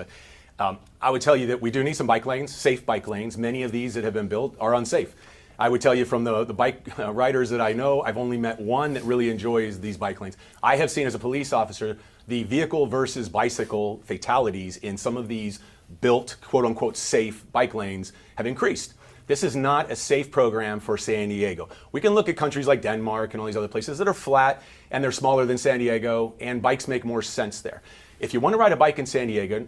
I would tell you that we do need some bike lanes, safe bike lanes. Many of these that have been built are unsafe. I would tell you from the bike riders that I know, I've only met one that really enjoys these bike lanes. I have seen as a police officer the vehicle versus bicycle fatalities in some of these built, quote unquote, safe bike lanes have increased. This is not a safe program for San Diego. We can look at countries like Denmark and all these other places that are flat and they're smaller than San Diego, and bikes make more sense there. If you want to ride a bike in San Diego,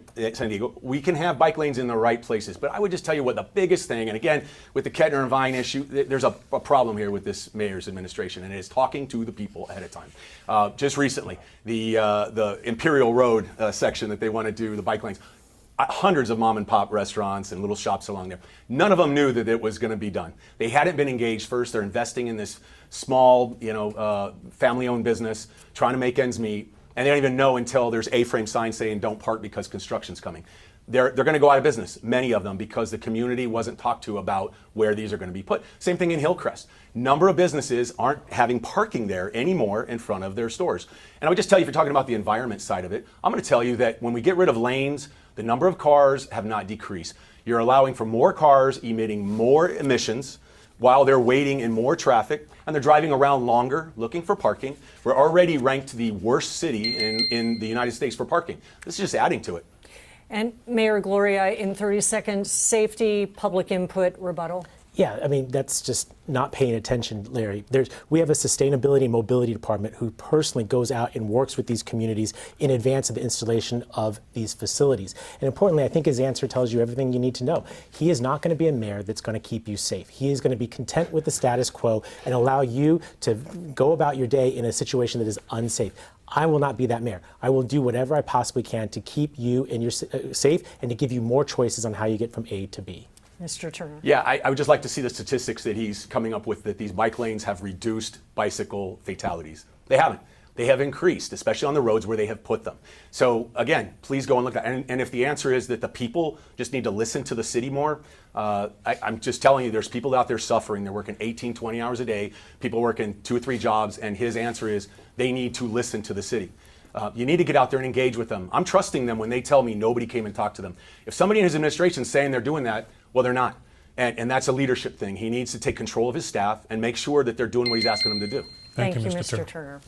we can have bike lanes in the right places. But I would just tell you what the biggest thing, and again, with the Kettner and Vine issue, there's a problem here with this mayor's administration, and it is talking to the people ahead of time. Just recently, the Imperial Road section that they want to do, the bike lanes, hundreds of mom and pop restaurants and little shops along there. None of them knew that it was going to be done. They hadn't been engaged first. They're investing in this small, family-owned business, trying to make ends meet, and they don't even know until there's A-frame signs saying don't park because construction's coming. They're going to go out of business, many of them, because the community wasn't talked to about where these are going to be put. Same thing in Hillcrest. Number of businesses aren't having parking there anymore in front of their stores. And I would just tell you, if you're talking about the environment side of it, I'm going to tell you that when we get rid of lanes, the number of cars have not decreased. You're allowing for more cars emitting more emissions while they're waiting in more traffic, and they're driving around longer looking for parking. We're already ranked the worst city in the United States for parking. This is just adding to it. And Mayor Gloria, in 30 seconds, safety, public input, rebuttal. Yeah, I mean, that's just not paying attention, Larry. We have a sustainability and mobility department who personally goes out and works with these communities in advance of the installation of these facilities. And importantly, I think his answer tells you everything you need to know. He is not going to be a mayor that's going to keep you safe. He is going to be content with the status quo and allow you to go about your day in a situation that is unsafe. I will not be that mayor. I will do whatever I possibly can to keep you and your safe and to give you more choices on how you get from A to B. Mr. Turner. Yeah, I would just like to see the statistics that he's coming up with, that these bike lanes have reduced bicycle fatalities. They haven't. They have increased, especially on the roads where they have put them. So again, please go and look at that. And if the answer is that the people just need to listen to the city more, I'm just telling you, there's people out there suffering. They're working 18, 20 hours a day, people working 2 or 3 jobs, and his answer is they need to listen to the city. You need to get out there and engage with them. I'm trusting them when they tell me nobody came and talked to them. If somebody in his administration is saying they're doing that, well, they're not. And that's a leadership thing. He needs to take control of his staff and make sure that they're doing what he's asking them to do. Thank you, Mr. Turner.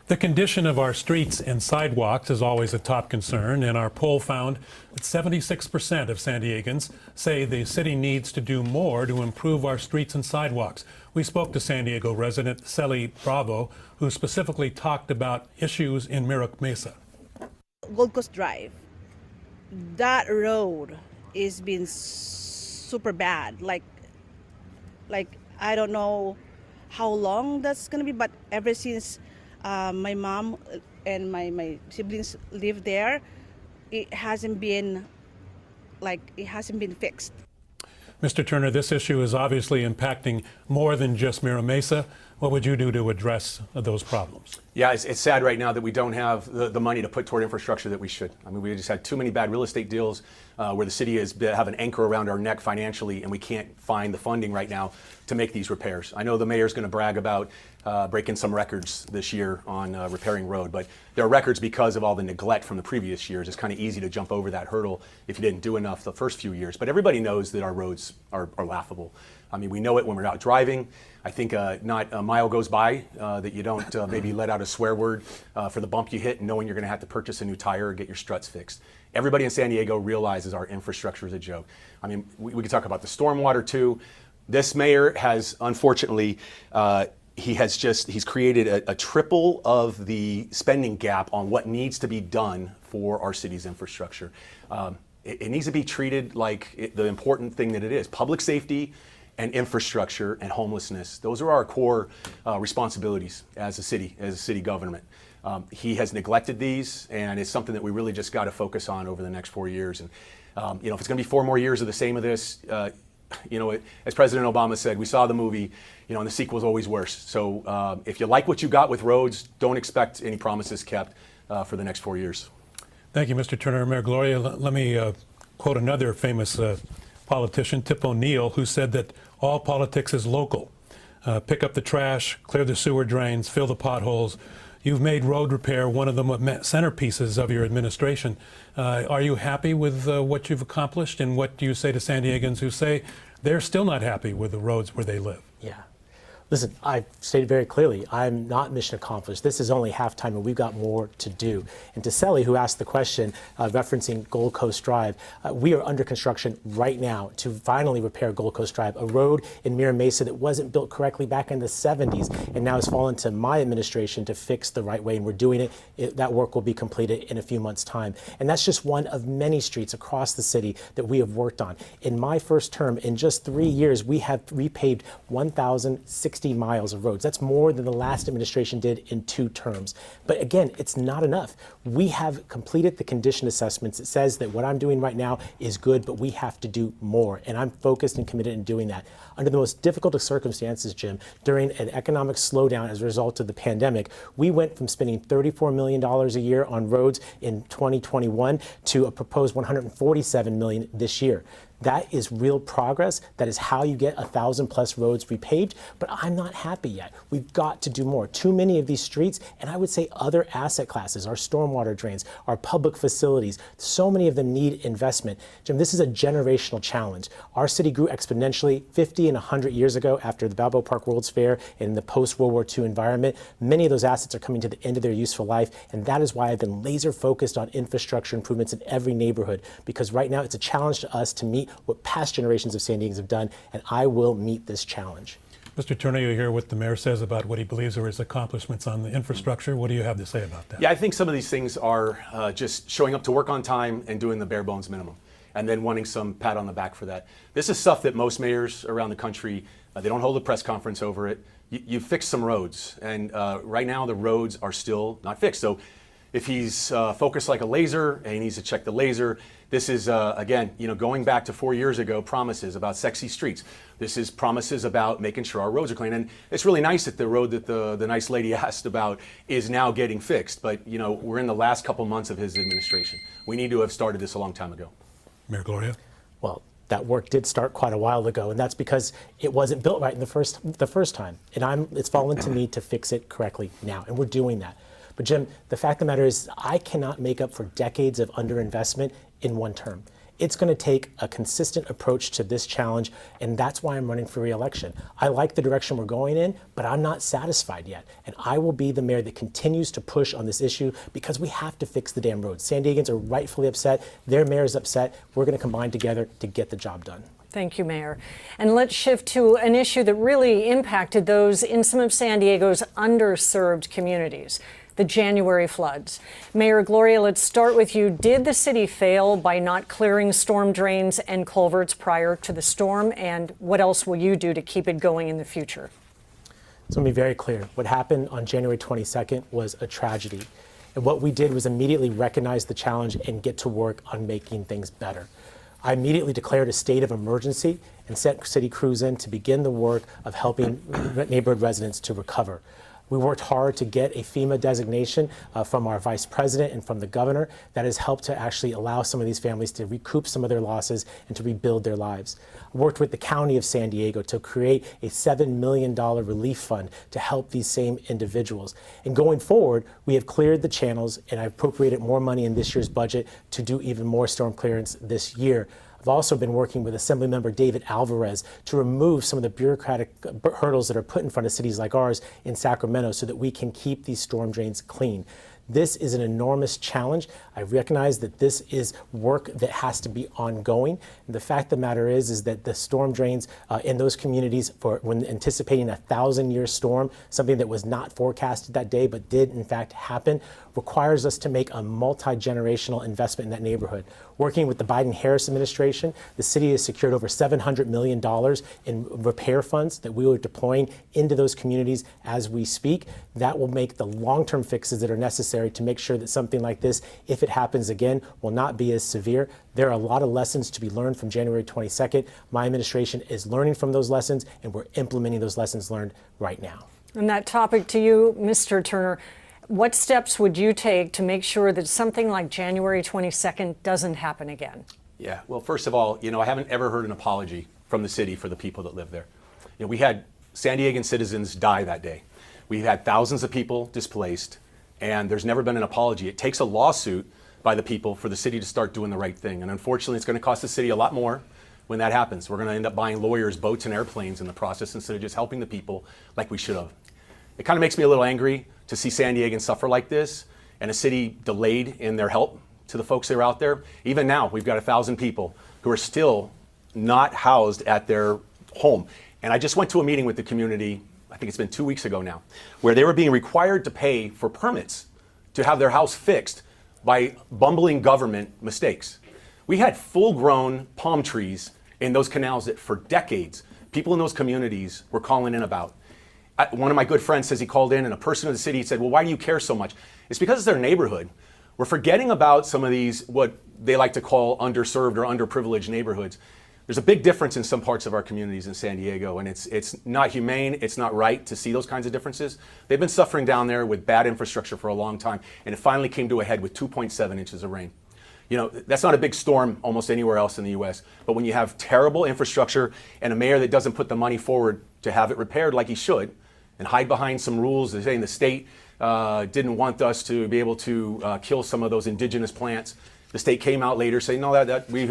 The condition of our streets and sidewalks is always a top concern, and our poll found that 76% of San Diegans say the city needs to do more to improve our streets and sidewalks. We spoke to San Diego resident Celi Bravo, who specifically talked about issues in Mira Mesa. Gold Coast Drive, that road is been super bad. Like I don't know how long that's gonna be, but ever since my mom and my siblings live there, it hasn't been fixed. Mr. Turner, this issue is obviously impacting more than just Mira Mesa. What would you do to address those problems? Yeah, it's sad right now that we don't have the money to put toward infrastructure that we should. I mean, we just had too many bad real estate deals where the city has have an anchor around our neck financially, and we can't find the funding right now to make these repairs. I know the mayor's going to brag about breaking some records this year on repairing road, but there are records because of all the neglect from the previous years. It's kind of easy to jump over that hurdle if you didn't do enough the first few years. But everybody knows that our roads are laughable. I mean, we know it when we're out driving. I think not a mile goes by that you don't maybe let out a swear word for the bump you hit, knowing you're going to have to purchase a new tire or get your struts fixed. Everybody in San Diego realizes our infrastructure is a joke. I mean, we could talk about the stormwater too. This mayor has, unfortunately, he's created a triple of the spending gap on what needs to be done for our city's infrastructure. It needs to be treated like the important thing that it is. Public safety and infrastructure and homelessness. Those are our core responsibilities as a city government. He has neglected these, and it's something that we really just got to focus on over the next 4 years. And if it's going to be 4 more years of the same of this, as President Obama said, we saw the movie, and the sequel's always worse. So if you like what you got with roads, don't expect any promises kept for the next 4 years. Thank you, Mr. Turner. Mayor Gloria, let me quote another famous politician, Tip O'Neill, who said that all politics is local. Pick up the trash, clear the sewer drains, fill the potholes. You've made road repair one of the centerpieces of your administration. Are you happy with what you've accomplished, and what do you say to San Diegans who say they're still not happy with the roads where they live? Yeah. Listen, I've stated very clearly, I'm not mission accomplished. This is only halftime, and we've got more to do. And to Celi, who asked the question referencing Gold Coast Drive, we are under construction right now to finally repair Gold Coast Drive, a road in Mira Mesa that wasn't built correctly back in the 70s and now has fallen to my administration to fix the right way, and we're doing it. That work will be completed in a few months' time. And that's just one of many streets across the city that we have worked on. In my first term, in just 3 years, we have repaved 1,060 miles of roads. That's more than the last administration did in 2 terms. But again, it's not enough. We have completed the condition assessments. It says that what I'm doing right now is good, but we have to do more. And I'm focused and committed in doing that. Under the most difficult of circumstances, Jim, during an economic slowdown as a result of the pandemic, we went from spending $34 million a year on roads in 2021 to a proposed $147 million this year. That is real progress. That is how you get 1,000+ roads repaved. But I'm not happy yet. We've got to do more. Too many of these streets, and I would say other asset classes, our stormwater drains, our public facilities, so many of them need investment. Jim, this is a generational challenge. Our city grew exponentially 50 and 100 years ago after the Balboa Park World's Fair and the post-World War II environment. Many of those assets are coming to the end of their useful life, and that is why I've been laser focused on infrastructure improvements in every neighborhood, because right now it's a challenge to us to meet what past generations of San Diegans have done, and I will meet this challenge. Mr. Turner, you hear what the mayor says about what he believes are his accomplishments on the infrastructure. What do you have to say about that? Yeah, I think some of these things are just showing up to work on time and doing the bare bones minimum, and then wanting some pat on the back for that. This is stuff that most mayors around the country, they don't hold a press conference over it. You fix some roads, and right now the roads are still not fixed. So if he's focused like a laser and he needs to check the laser, this is, again, going back to 4 years ago, promises about sexy streets. This is promises about making sure our roads are clean. And it's really nice that the road that the nice lady asked about is now getting fixed. But, we're in the last couple months of his administration. We need to have started this a long time ago. Mayor Gloria? Well, that work did start quite a while ago, and that's because it wasn't built right in the first time. And it's fallen to me to fix it correctly now, and we're doing that. But Jim, the fact of the matter is I cannot make up for decades of underinvestment in one term. It's going to take a consistent approach to this challenge, and that's why I'm running for re-election. I like the direction we're going in, but I'm not satisfied yet. And I will be the mayor that continues to push on this issue because we have to fix the damn roads. San Diegans are rightfully upset. Their mayor's upset. We're going to combine together to get the job done. Thank you, Mayor. And let's shift to an issue that really impacted those in some of San Diego's underserved communities, the January floods. Mayor Gloria, let's start with you. Did the city fail by not clearing storm drains and culverts prior to the storm? And what else will you do to keep it going in the future? So let me be very clear. What happened on January 22nd was a tragedy. And what we did was immediately recognize the challenge and get to work on making things better. I immediately declared a state of emergency and sent city crews in to begin the work of helping neighborhood residents to recover. We worked hard to get a FEMA designation from our vice president and from the governor that has helped to actually allow some of these families to recoup some of their losses and to rebuild their lives. I worked with the county of San Diego to create a $7 million relief fund to help these same individuals. And going forward, we have cleared the channels, and I appropriated more money in this year's budget to do even more storm clearance this year. I've also been working with Assemblymember David Alvarez to remove some of the bureaucratic hurdles that are put in front of cities like ours in Sacramento so that we can keep these storm drains clean. This is an enormous challenge. I recognize that this is work that has to be ongoing. And the fact of the matter is that the storm drains in those communities, for when anticipating a 1,000-year storm, something that was not forecasted that day but did in fact happen, requires us to make a multi-generational investment in that neighborhood. Working with the Biden-Harris administration, the city has secured over $700 million in repair funds that we are deploying into those communities as we speak. That will make the long-term fixes that are necessary to make sure that something like this, if it happens again, will not be as severe. There are a lot of lessons to be learned from January 22nd. My administration is learning from those lessons, and we're implementing those lessons learned right now. And that topic to you, Mr. Turner, what steps would you take to make sure that something like January 22nd doesn't happen again? Yeah, well, first of all, I haven't ever heard an apology from the city for the people that live there. We had San Diegan citizens die that day. We've had thousands of people displaced, and there's never been an apology. It takes a lawsuit by the people for the city to start doing the right thing. And unfortunately, it's going to cost the city a lot more when that happens. We're going to end up buying lawyers, boats, and airplanes in the process instead of just helping the people like we should have. It kind of makes me a little angry to see San Diegans suffer like this and a city delayed in their help to the folks that are out there. Even now, we've got 1,000 people who are still not housed at their home. And I just went to a meeting with the community, I think it's been 2 weeks ago now, where they were being required to pay for permits to have their house fixed by bumbling government mistakes. We had full-grown palm trees in those canals that for decades, people in those communities were calling in about. One of my good friends says he called in and a person in the city said, well, why do you care so much? It's because it's their neighborhood. We're forgetting about some of these, what they like to call underserved or underprivileged neighborhoods. There's a big difference in some parts of our communities in San Diego, and it's not humane, it's not right to see those kinds of differences. They've been suffering down there with bad infrastructure for a long time, and it finally came to a head with 2.7 inches of rain. That's not a big storm almost anywhere else in the U.S., but when you have terrible infrastructure and a mayor that doesn't put the money forward to have it repaired like he should, and hide behind some rules, they're saying the state didn't want us to be able to kill some of those indigenous plants. The state came out later saying, no, that we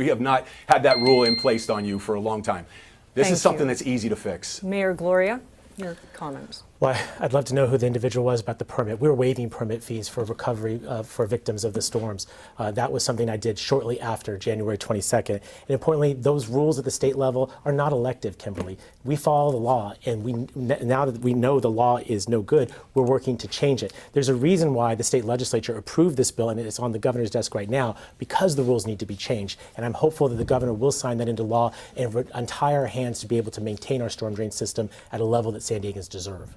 have not had that rule in place on you for a long time. This is something that's easy to fix. Mayor Gloria, your comments. Well, I'd love to know who the individual was about the permit. We were waiving permit fees for recovery for victims of the storms. That was something I did shortly after January 22nd. And importantly, those rules at the state level are not elective, Kimberly. We follow the law, and now that we know the law is no good, we're working to change it. There's a reason why the state legislature approved this bill, and it's on the governor's desk right now, because the rules need to be changed. And I'm hopeful that the governor will sign that into law and untie our hands to be able to maintain our storm drain system at a level that San Diegans deserve.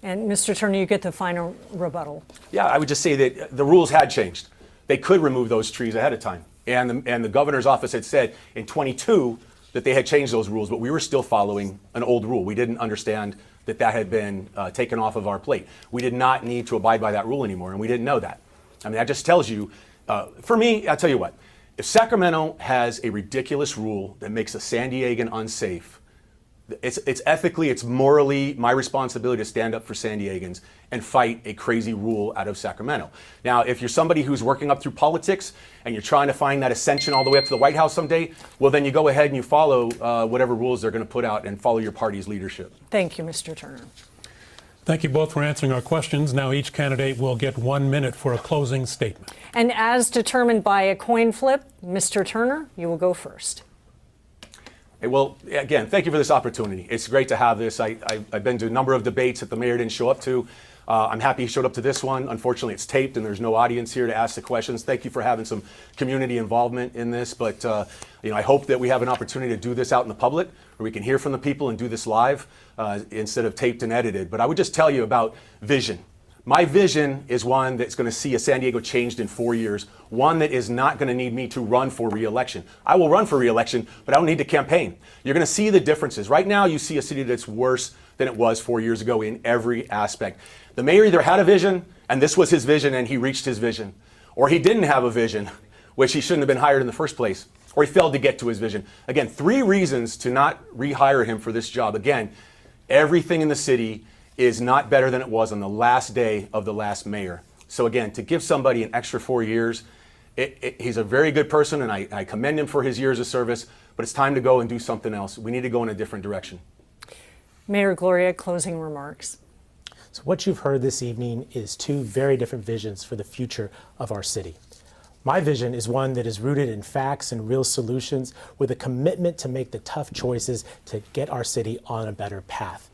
And Mr. Turner, you get the final rebuttal. Yeah, I would just say that the rules had changed. They could remove those trees ahead of time. And the governor's office had said in 22 that they had changed those rules, but we were still following an old rule. We didn't understand that that had been taken off of our plate. We did not need to abide by that rule anymore, and we didn't know that. I mean, that just tells you, for me, I'll tell you what, if Sacramento has a ridiculous rule that makes a San Diegan unsafe, It's ethically, it's morally my responsibility to stand up for San Diegans and fight a crazy rule out of Sacramento. Now, if you're somebody who's working up through politics and you're trying to find that ascension all the way up to the White House someday, well, then you go ahead and you follow whatever rules they're going to put out and follow your party's leadership. Thank you, Mr. Turner. Thank you both for answering our questions. Now each candidate will get 1 minute for a closing statement. And as determined by a coin flip, Mr. Turner, you will go first. Hey, well, again, thank you for this opportunity. It's great to have this. I've been to a number of debates that the mayor didn't show up to. I'm happy he showed up to this one. Unfortunately, it's taped and there's no audience here to ask the questions. Thank you for having some community involvement in this. But I hope that we have an opportunity to do this out in the public where we can hear from the people and do this live instead of taped and edited. But I would just tell you about vision. My vision is one that's going to see a San Diego changed in 4 years, one that is not going to need me to run for re-election. I will run for re-election, but I don't need to campaign. You're going to see the differences. Right now, you see a city that's worse than it was 4 years ago in every aspect. The mayor either had a vision, and this was his vision, and he reached his vision, or he didn't have a vision, which he shouldn't have been hired in the first place, or he failed to get to his vision. Again, 3 reasons to not rehire him for this job. Again, everything in the city is not better than it was on the last day of the last mayor. So again, to give somebody an extra 4 years, he's a very good person, and I commend him for his years of service, but it's time to go and do something else. We need to go in a different direction. Mayor Gloria, closing remarks. So what you've heard this evening is 2 very different visions for the future of our city. My vision is one that is rooted in facts and real solutions with a commitment to make the tough choices to get our city on a better path.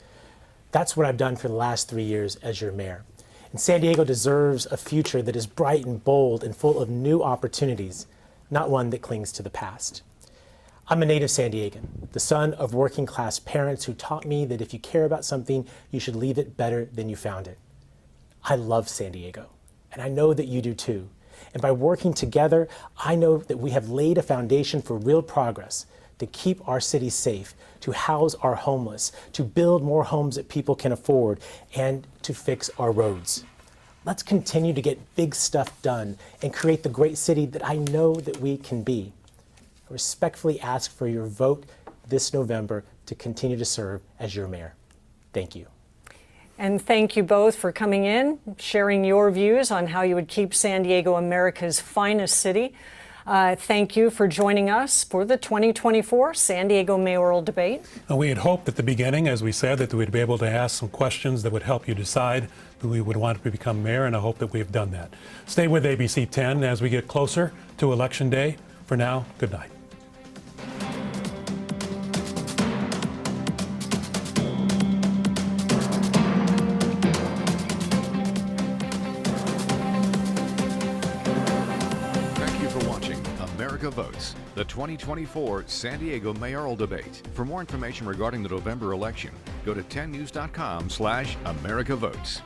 That's what I've done for the last 3 years as your mayor. And San Diego deserves a future that is bright and bold and full of new opportunities, not one that clings to the past. I'm a native San Diegan, the son of working class parents who taught me that if you care about something, you should leave it better than you found it. I love San Diego, and I know that you do too. And by working together, I know that we have laid a foundation for real progress to keep our city safe, to house our homeless, to build more homes that people can afford, and to fix our roads. Let's continue to get big stuff done and create the great city that I know that we can be. I respectfully ask for your vote this November to continue to serve as your mayor. Thank you. And thank you both for coming in, sharing your views on how you would keep San Diego America's finest city. Thank you for joining us for the 2024 San Diego mayoral debate. We had hoped at the beginning, as we said, that we'd be able to ask some questions that would help you decide who we would want to become mayor, and I hope that we've done that. Stay with ABC 10 as we get closer to Election Day. For now, good night. America Votes, the 2024 San Diego mayoral debate. For more information regarding the November election, go to 10news.com/AmericaVotes.